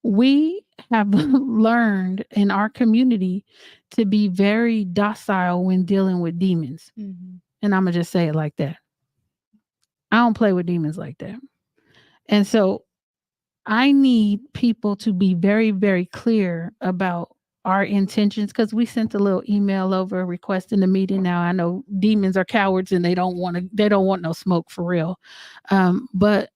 we have learned in our community to be very docile when dealing with demons. Mm-hmm. And I'm going to just say it like that. I don't play with demons like that. And so I need people to be very, very clear about our intentions, because we sent a little email over requesting the meeting. Now I know demons are cowards and they don't want no smoke for real. But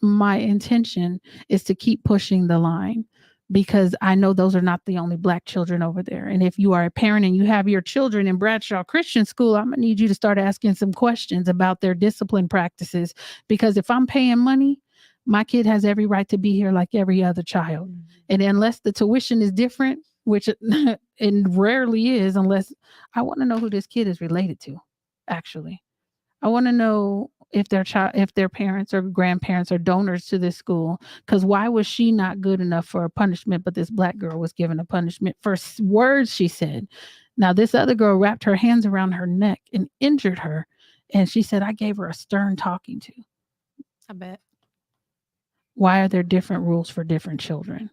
my intention is to keep pushing the line, because I know those are not the only Black children over there. And if you are a parent and you have your children in Bradshaw Christian School, I'm going to need you to start asking some questions about their discipline practices, because if I'm paying money, my kid has every right to be here like every other child. Mm-hmm. And unless the tuition is different, which it rarely is, unless I want to know who this kid is related to, actually. I want to know if their parents or grandparents are donors to this school, because why was she not good enough for a punishment, but this Black girl was given a punishment for words she said? Now, this other girl wrapped her hands around her neck and injured her, and she said, I gave her a stern talking to. I bet. Why are there different rules for different children?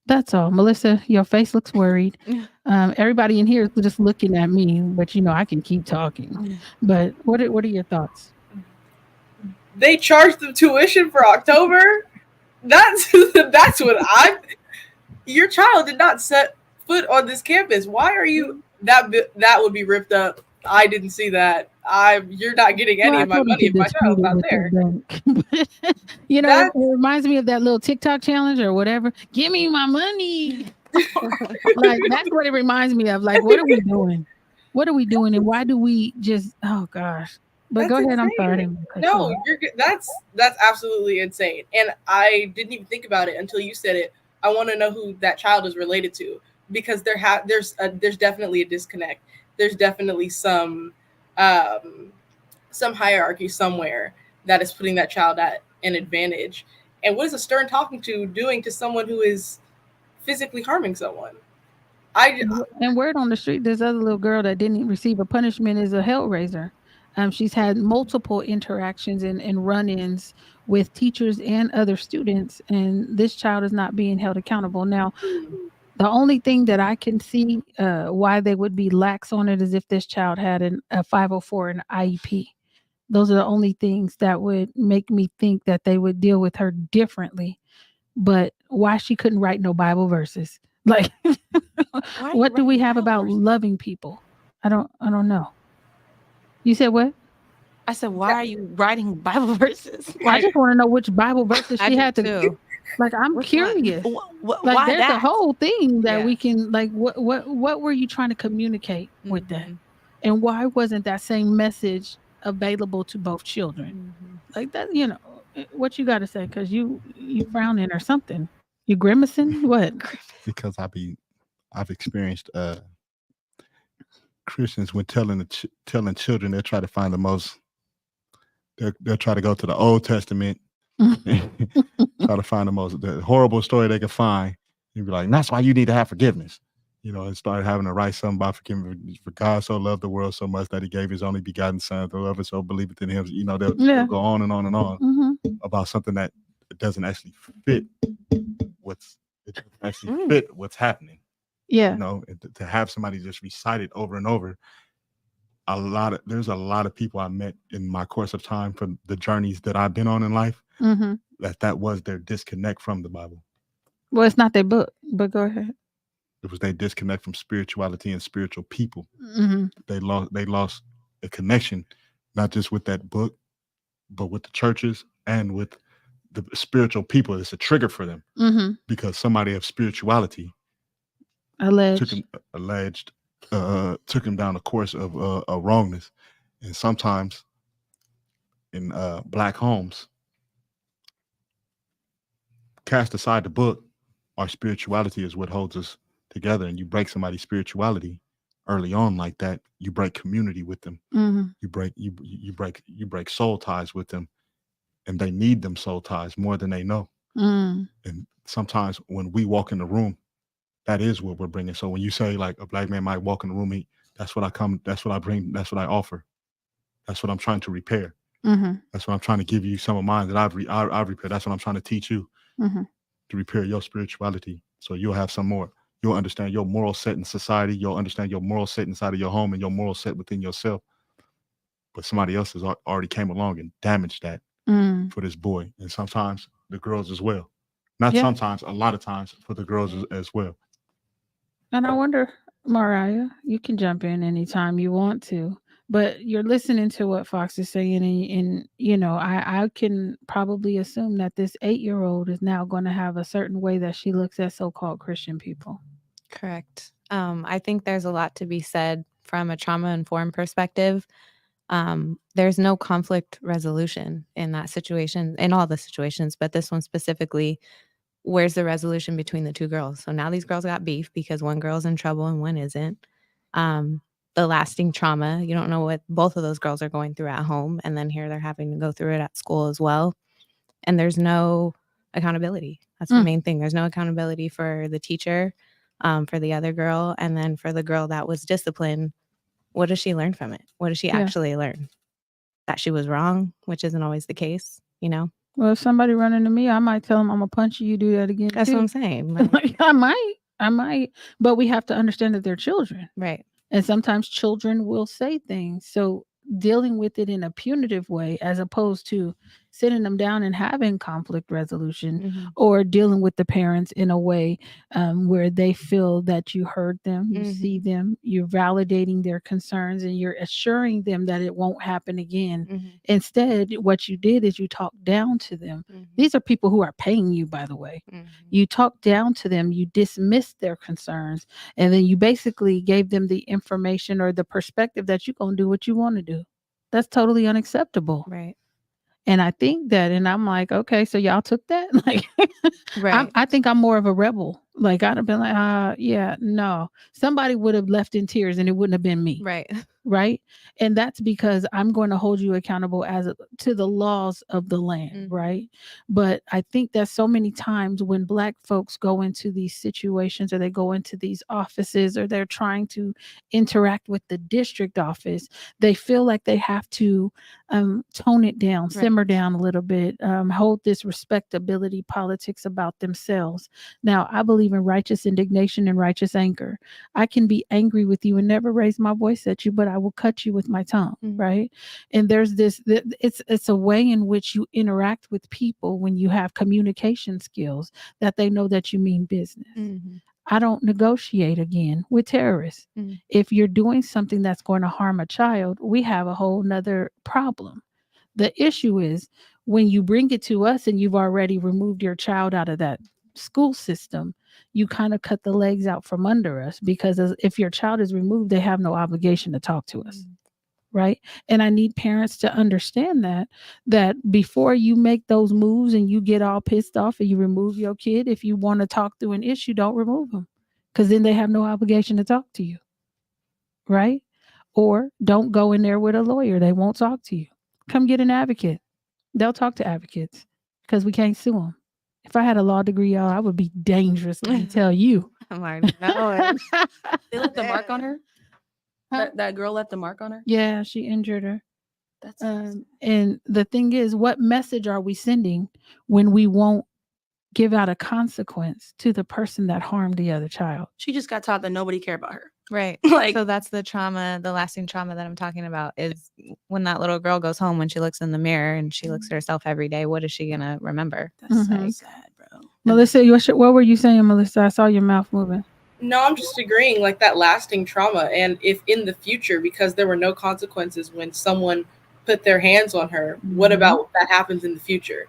That's all. Melissa, your face looks worried. Everybody in here is just looking at me, but I can keep talking. But what are your thoughts? They charged them tuition for October. That's what your child did not set foot on this campus. Why are you that would be ripped up? I didn't see that. You're not getting any of my money if my child's not there. It reminds me of that little TikTok challenge or whatever. Give me my money. Like, that's what it reminds me of. Like, what are we doing? What are we doing? And why do we just, oh gosh. But That's go ahead, insane. I'm sorry. No, you're good. That's absolutely insane. And I didn't even think about it until you said it. I want to know who that child is related to, because there's definitely a disconnect. There's definitely some hierarchy somewhere that is putting that child at an advantage. And what is a stern talking to doing to someone who is physically harming someone? And word on the street, this other little girl that didn't receive a punishment is a hellraiser. She's had multiple interactions and run-ins with teachers and other students, and this child is not being held accountable. Now, the only thing that I can see why they would be lax on it is if this child had a 504 and IEP. Those are the only things that would make me think that they would deal with her differently. But why she couldn't write no Bible verses? Like, what do we have about loving people? I don't know. You said what? I said, why are you writing Bible verses? I just want to know which Bible verses she had to. Like, I'm curious. Like, there's a whole thing that we can, like, what were you trying to communicate with that? And why wasn't that same message available to both children? Like that, what you got to say? Because you frowning or something. You grimacing? What? Because I've experienced Christians, when telling children, they'll try to find the most. They'll try to go to the Old Testament, try to find the horrible story they can find, and be like, "That's why you need to have forgiveness." And start having to write something about forgiveness. For God so loved the world so much that He gave His only begotten Son, the lover so believeth in Him. They'll go on and on and on about something that doesn't actually fit what's happening. Yeah. And to have somebody just recite it over and over. There's a lot of people I met in my course of time from the journeys that I've been on in life that was their disconnect from the Bible. Well, it's not their book, but go ahead. It was their disconnect from spirituality and spiritual people. Mm-hmm. They lost a connection, not just with that book, but with the churches and with the spiritual people. It's a trigger for them because somebody of spirituality took him down a course of wrongness. And sometimes in Black homes, cast aside the book, our spirituality is what holds us together. And you break somebody's spirituality early on like that, you break community with them. You break soul ties with them, and they need them soul ties more than they know. And sometimes when we walk in the room, that is what we're bringing. So when you say like a Black man might walk in the room, that's what I bring, that's what I offer. That's what I'm trying to repair. That's what I'm trying to give you some of mine that I've repaired. That's what I'm trying to teach you to repair your spirituality. So you'll have some more. You'll understand your moral set in society. You'll understand your moral set inside of your home and your moral set within yourself. But somebody else has already came along and damaged that for this boy. And sometimes the girls as well. Not sometimes, a lot of times for the girls as well. And I wonder, Mariah, you can jump in anytime you want to, but you're listening to what Fox is saying, and I can probably assume that this 8-year-old is now going to have a certain way that she looks at so-called Christian people. Correct. I think there's a lot to be said from a trauma-informed perspective. There's no conflict resolution in that situation, in all the situations, but this one specifically. Where's the resolution between the two girls? So now these girls got beef because one girl's in trouble and one isn't. The lasting trauma, you don't know what both of those girls are going through at home. And then here they're having to go through it at school as well. And there's no accountability. That's the main thing. There's no accountability for the teacher, for the other girl. And then for the girl that was disciplined, what does she learn from it? What does she actually learn? That she was wrong, which isn't always the case, Well, if somebody run into me, I might tell them I'm gonna punch you. You do that again. That's too. what I'm saying. Like, I might, but we have to understand that they're children, Right? And sometimes children will say things. So dealing with it in a punitive way, as opposed to sitting them down and having conflict resolution, or dealing with the parents in a way where they feel that you heard them, you see them, you're validating their concerns, and you're assuring them that it won't happen again. Instead, what you did is you talked down to them. These are people who are paying you, by the way. You talked down to them, you dismissed their concerns, and then you basically gave them the information or the perspective that you're going to do what you want to do. That's totally unacceptable. Right. And I think that, and I'm like, okay, so y'all took that? Like, right. I think I'm more of a rebel. Like, I'd have been like, yeah, no. Somebody would have left in tears and it wouldn't have been me. Right. Right. And that's because I'm going to hold you accountable to the laws of the land. Right. But I think that so many times when Black folks go into these situations, or they go into these offices, or they're trying to interact with the district office, they feel like they have to tone it down, simmer down a little bit, hold this respectability politics about themselves. Now, I believe in righteous indignation and righteous anger. I can be angry with you and never raise my voice at you, but I will cut you with my tongue, right? And there's it's a way in which you interact with people when you have communication skills that they know that you mean business. I don't negotiate again with terrorists. If you're doing something that's going to harm a child, we have a whole nother problem. The issue is when you bring it to us and you've already removed your child out of that school system, you kind of cut the legs out from under us, because if your child is removed, they have no obligation to talk to us. Right. And I need parents to understand that before you make those moves and you get all pissed off and you remove your kid, if you want to talk through an issue, don't remove them, because then they have no obligation to talk to you. Right. Or don't go in there with a lawyer. They won't talk to you. Come get an advocate. They'll talk to advocates because we can't sue them. If I had a law degree, y'all, I would be dangerous. Let me tell you. I'm already knowing. They left the mark on her. Huh? That girl left the mark on her. Yeah, she injured her. That's And the thing is, what message are we sending when we won't give out a consequence to the person that harmed the other child? she just got taught that nobody cared about her. Right. Like- so that's the trauma, the lasting trauma that I'm talking about is when that little girl goes home, when she looks in the mirror and she looks at herself every day, what is she going to remember? That's so Mhm. sad, bro. Melissa, what were you saying, Melissa? I saw your mouth moving. No, I'm just agreeing, like that lasting trauma. And if in the future, because there were no consequences when someone put their hands on her, what about what that happens in the future?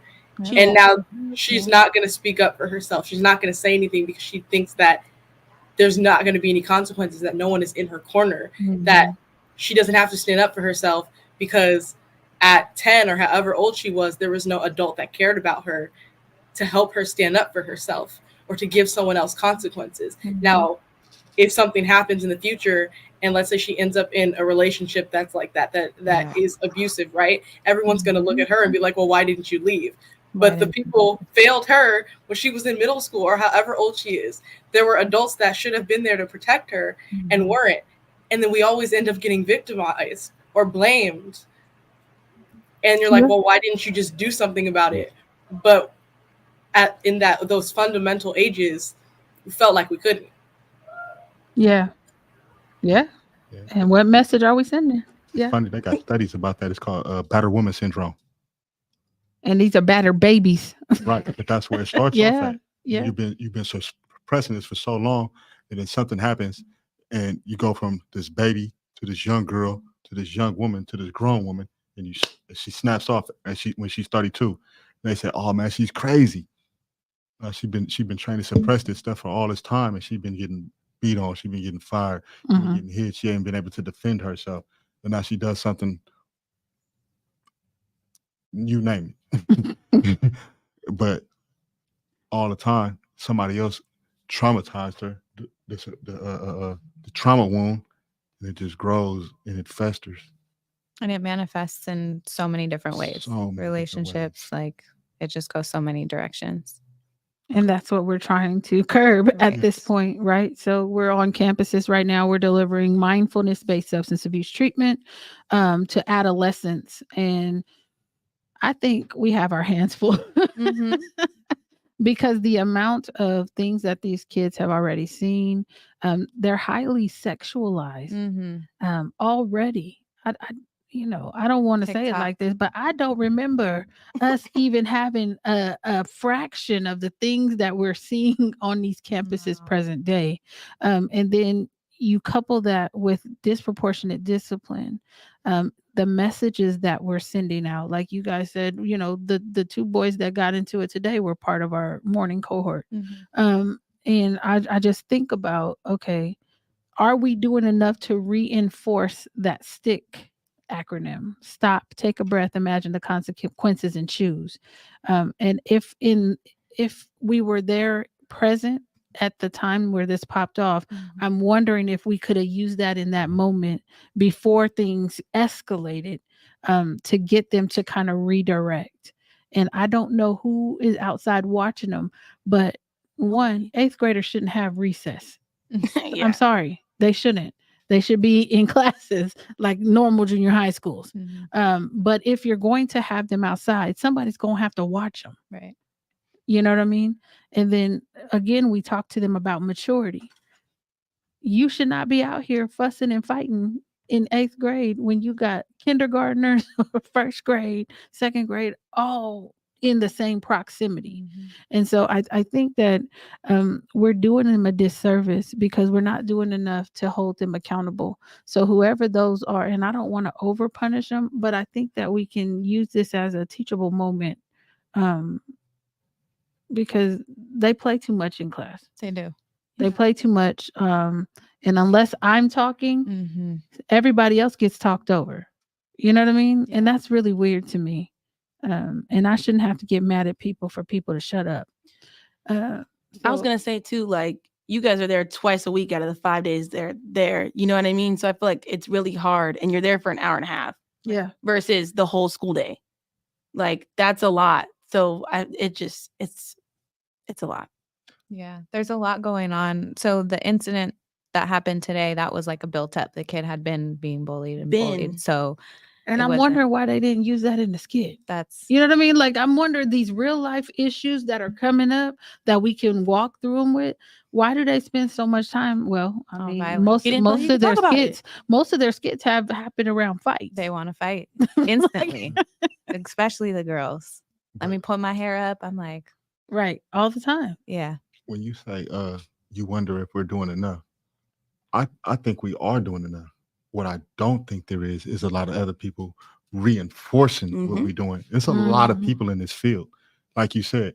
And now she's not going to speak up for herself. She's not going to say anything because she thinks that there's not going to be any consequences, that no one is in her corner, that she doesn't have to stand up for herself because at 10 or however old she was, there was no adult that cared about her to help her stand up for herself or to give someone else consequences. Now, if something happens in the future and let's say she ends up in a relationship that's like that is abusive, right? Everyone's going to look at her and be like, well, why didn't you leave? But the people failed her when she was in middle school or however old she is. There were adults that should have been there to protect her and weren't. And then we always end up getting victimized or blamed. And you're like, well, why didn't you just do something about it? But in those fundamental ages, we felt like we couldn't. Yeah. And what message are we sending? Yeah. Funny, they got studies about that. It's called battered woman syndrome. And these are battered babies. Right, but that's where it starts off Yeah. at. Yeah. You've been so suppressing this for so long, and then something happens, and you go from this baby to this young girl to this young woman to this grown woman, and she snaps off, and when she's 32, they say, "Oh man, she's crazy." She's been trying to suppress this stuff for all this time, and she's been getting beat on, she's been getting fired, she's been getting hit. She ain't been able to defend herself, but now she does something. You name it. But all the time, somebody else traumatized her. The trauma wound, and it just grows and it festers. And it manifests in so many different ways. So many Relationships, different like it just goes so many directions. And that's what we're trying to curb at this point, right? So we're on campuses right now. We're delivering mindfulness-based substance abuse treatment to adolescents. And I think we have our hands full because the amount of things that these kids have already seen, they're highly sexualized already. I don't want to say it like this, but I don't remember us even having a fraction of the things that we're seeing on these campuses present day. And then you couple that with disproportionate discipline, the messages that we're sending out. Like you guys said, the two boys that got into it today were part of our morning cohort. And I just think about, okay, are we doing enough to reinforce that STICK acronym? Stop, take a breath, imagine the consequences, and choose. And if we were there present at the time where this popped off, I'm wondering if we could have used that in that moment before things escalated, to get them to kind of redirect. And I don't know who is outside watching them, but 8th graders shouldn't have recess. I'm sorry. They shouldn't. They should be in classes like normal junior high schools. But if you're going to have them outside, somebody's going to have to watch them. Right. You know what I mean? And then again, we talk to them about maturity. You should not be out here fussing and fighting in 8th grade when you got kindergartners, 1st grade, 2nd grade, all in the same proximity. And so I think that we're doing them a disservice because we're not doing enough to hold them accountable. So whoever those are, and I don't want to over punish them, but I think that we can use this as a teachable moment, because they play too much in class. They do. They play too much. And unless I'm talking, everybody else gets talked over. You know what I mean? And that's really weird to me. And I shouldn't have to get mad at people for people to shut up. I was going to say too, like, You guys are there twice a week out of the 5 days they're there. You know what I mean? So I feel like it's really hard, and you're there for an hour and a half. Yeah. Versus the whole school day. Like that's a lot. So it's a lot. Yeah, there's a lot going on. So the incident that happened today, that was like a built up. The kid had been being bullied and bullied. So And it I'm wasn't- wondering why they didn't use that in the skit. that's You know what I mean? Like I'm wondering these real life issues that are coming up that we can walk through them with. Why do they spend so much time? Well, I On mean, violence. most He didn't know you of could their talk about it. skits have happened around fights. they want to fight instantly, especially the girls. Let me put my hair up. I'm like, Right, all the time. yeah, When you say you wonder if we're doing enough, I think we are doing enough. What I don't think there is a lot of other people reinforcing what Mhm. we're doing. There's a lot of Mhm. people in this field. Like you said,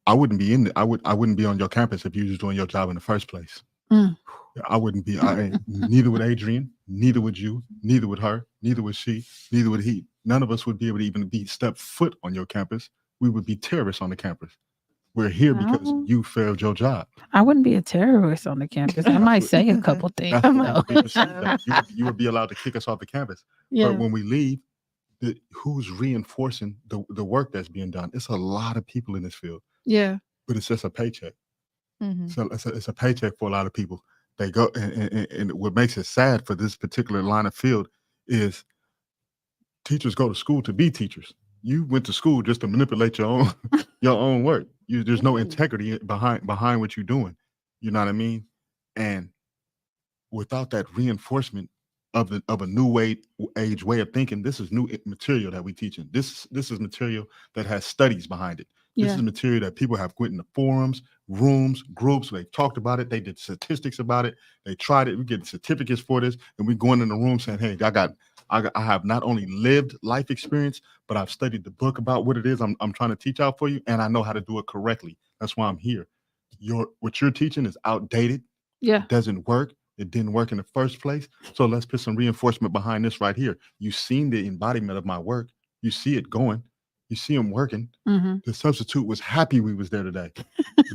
I wouldn't be in I wouldn't be on your campus if you was doing your job in the first place. Mm. I wouldn't be. Neither would Adrian, neither would you, neither would her, neither would she, neither would he. None of us would be able to even step foot on your campus. We would be terrorists on the campus. We're here because Oh. you failed your job. I wouldn't be a terrorist on the campus. I might say a couple things. That's what though. would be perceived as. You would be allowed to kick us off the campus. Yeah. But when we leave, who's reinforcing the work that's being done? It's a lot of people in this field, Yeah. but it's just a paycheck. mhm. So it's a paycheck for a lot of people. They go, and what makes it sad for this particular line of field is teachers go to school to be teachers. You went to school just to manipulate your own work. There's no integrity behind what you're doing. You know what I mean? And without that reinforcement of a new age way of thinking, this is new material that we teaching. This is material that has studies behind it. This Yeah. is material that people have went in the forums, rooms, groups. They talked about it. They did statistics about it. They tried it. We get certificates for this, and we going in the room saying, "Hey, I have not only lived life experience, but I've studied the book about what it is I'm trying to teach out for you, and I know how to do it correctly. That's why I'm here. What you're teaching is outdated. Yeah. It doesn't work. It didn't work in the first place. So let's put some reinforcement behind this right here. You've seen the embodiment of my work. You see it going. You see him working. Mm-hmm. The substitute was happy we was there today.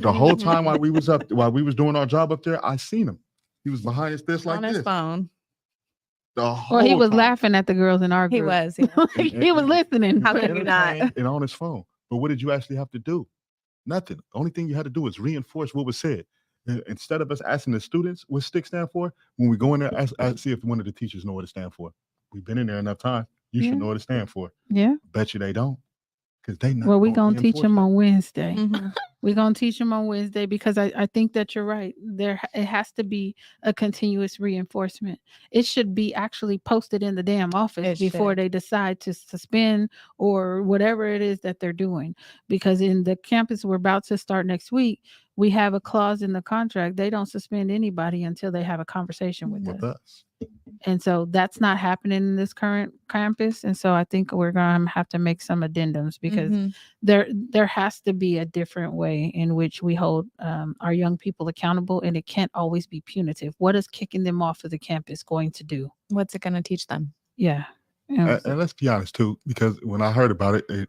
The whole time while we was doing our job up there, I seen him. He was behind his desk like on his this. phone. The whole Well, he was time. laughing at the girls in our group. He was. Yeah. Like, he was listening. How but- can you not? And on his phone. But what did you actually have to do? Nothing. The only thing you had to do was reinforce what was said. Instead of us asking the students what STIC stand for, when we go in there, ask see if one of the teachers know what it stand for. We've been in there enough time. You should know what it stand for. Yeah. Bet you they don't. Because they not. Well, we're going to teach them on Wednesday. Mhm. We're going to teach them on Wednesday because I think that you're right. It has to be a continuous reinforcement. It should be actually posted in the damn office before they decide to suspend or whatever it is that they're doing. Because in the campus we're about to start next week, we have a clause in the contract. They don't suspend anybody until they have a conversation with us. And so that's not happening in this current campus. And so I think we're going to have to make some addendums because Mhm. there has to be a different way in which we hold our young people accountable, and it can't always be punitive. What is kicking them off of the campus going to do? What's it going to teach them? Yeah. And let's be honest too, because when I heard about it,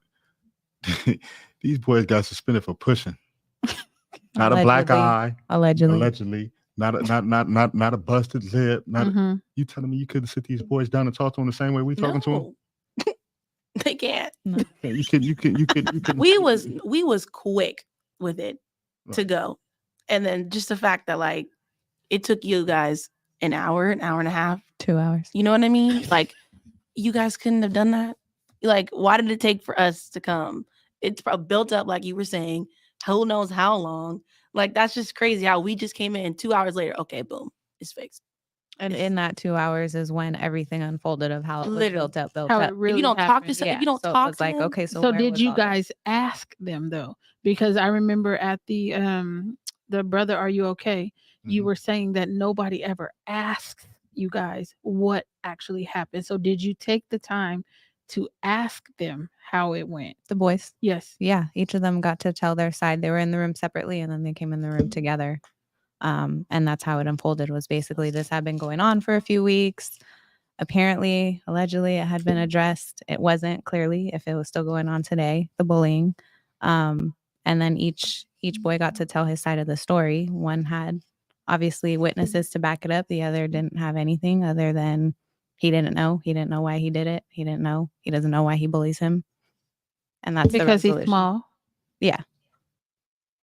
these boys got suspended for pushing. Not a black eye. Allegedly. Not a busted lip. You telling me you couldn't sit these boys down and talk to them the same way we talking to them? They can't. No. You could. We was quick with it to go, and then just the fact that like it took you guys an hour and a half, 2 hours. You know what I mean? Like you guys couldn't have done that. Like why did it take for us to come? It's built up like you were saying. Who knows how long? Like that's just crazy how we just came in 2 hours later. Okay, boom, it's fixed. And in that 2 hours is when everything unfolded of how it was built up. How it really if you don't talk to Yeah. if you don't So it talk was to like, them, okay, So where did was you all this? guys ask them though? Because I remember at the brother, are you okay? You were saying that nobody ever asked you guys what actually happened. So did you take the time to ask them how it went? The boys. Yes. Yeah, each of them got to tell their side. They were in the room separately, and then they came in the room together. And that's how it unfolded. Was basically this had been going on for a few weeks. Apparently, allegedly, it had been addressed. It wasn't clearly if it was still going on today. The bullying, and then each boy got to tell his side of the story. One had obviously witnesses to back it up. The other didn't have anything other than he didn't know. He didn't know why he did it. He didn't know. He doesn't know why he bullies him. And that's because the he's resolution. small. Yeah.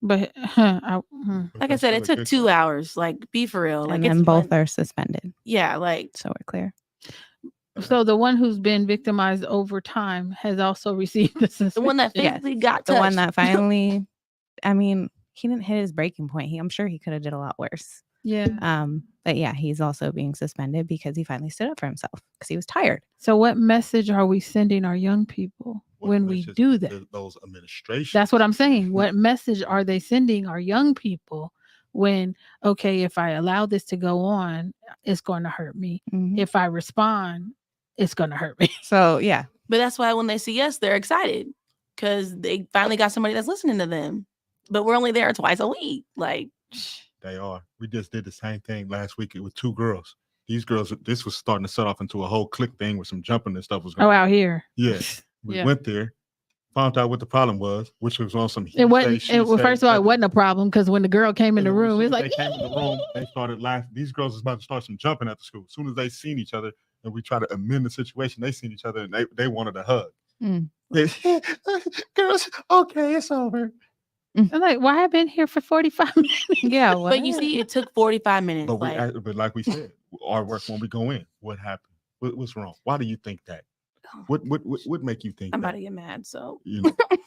But like I said, it took 2 hours. Like, be for real. Like, And it's then both one- are suspended. Yeah, like, So we're clear. so the one who's been victimized over time has also received the suspension. the one that Yes. physically got The touched. one that finally, I mean, he didn't hit his breaking point. I'm sure he could have did a lot worse. Yeah. But yeah, he's also being suspended because he finally stood up for himself because he was tired. So what message are we sending our young people when we do that? Those administrations. That's what I'm saying. What message are they sending our young people when, okay, if I allow this to go on, it's going to hurt me. Mhm. If I respond, it's going to hurt me. So yeah, But that's why when they see us, they're excited because they finally got somebody that's listening to them. But we're only there twice a week. Like, They are. We just did the same thing last week with 2 girls. These girls, this was starting to set off into a whole clique thing with some jumping and stuff was going Oh, on. out here. Yeah. We went there, found out what the problem was, which was on some. It wasn't. First of all, it wasn't a problem because when the girl came in the room, it's like they came in the room. They started laughing. These girls was about to start some jumping at the school. As soon as they seen each other, and we tried to amend the situation, they seen each other and they wanted a hug. Girls, okay, it's over. I'm like, why have I been here for 45 minutes? Yeah, but you see, it took 45 minutes. But like we said, our work when we go in, what happened? What's wrong? Why do you think that? What make you think? I'm that? about to get mad. So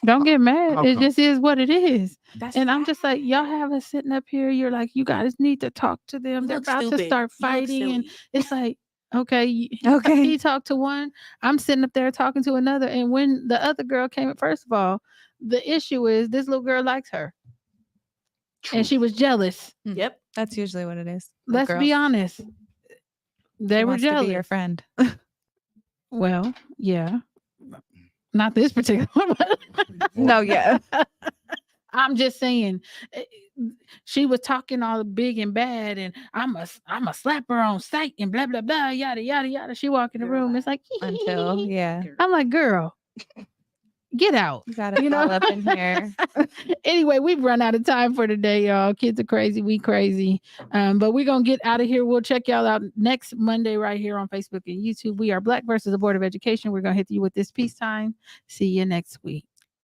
don't get mad. How It come? just is what it is. that's And I'm just like, y'all have us sitting up here. You're like, you guys need to talk to them. You They're look about stupid. to start You look fighting. And silly. it's like, okay, Okay. he talked to one. I'm sitting up there talking to another. And when the other girl came, first of all, the issue is this little girl likes her. And she was jealous. Yep. That's usually what it is. Let's be honest. They were wants to jealous. be your friend. Well, yeah. Not this particular one. No, yeah. I'm just saying, she was talking all big and bad, and I'm a slap her on sight and blah blah blah yada yada yada. She walk in the room, it's like Until I'm like, girl, get out. You gotta fall up in here. Anyway, we've run out of time for today, y'all. Kids are crazy, we crazy. But we're gonna get out of here. We'll check y'all out next Monday right here on Facebook and YouTube. We are Black versus the Board of Education. We're gonna hit you with this peace time. See you next week.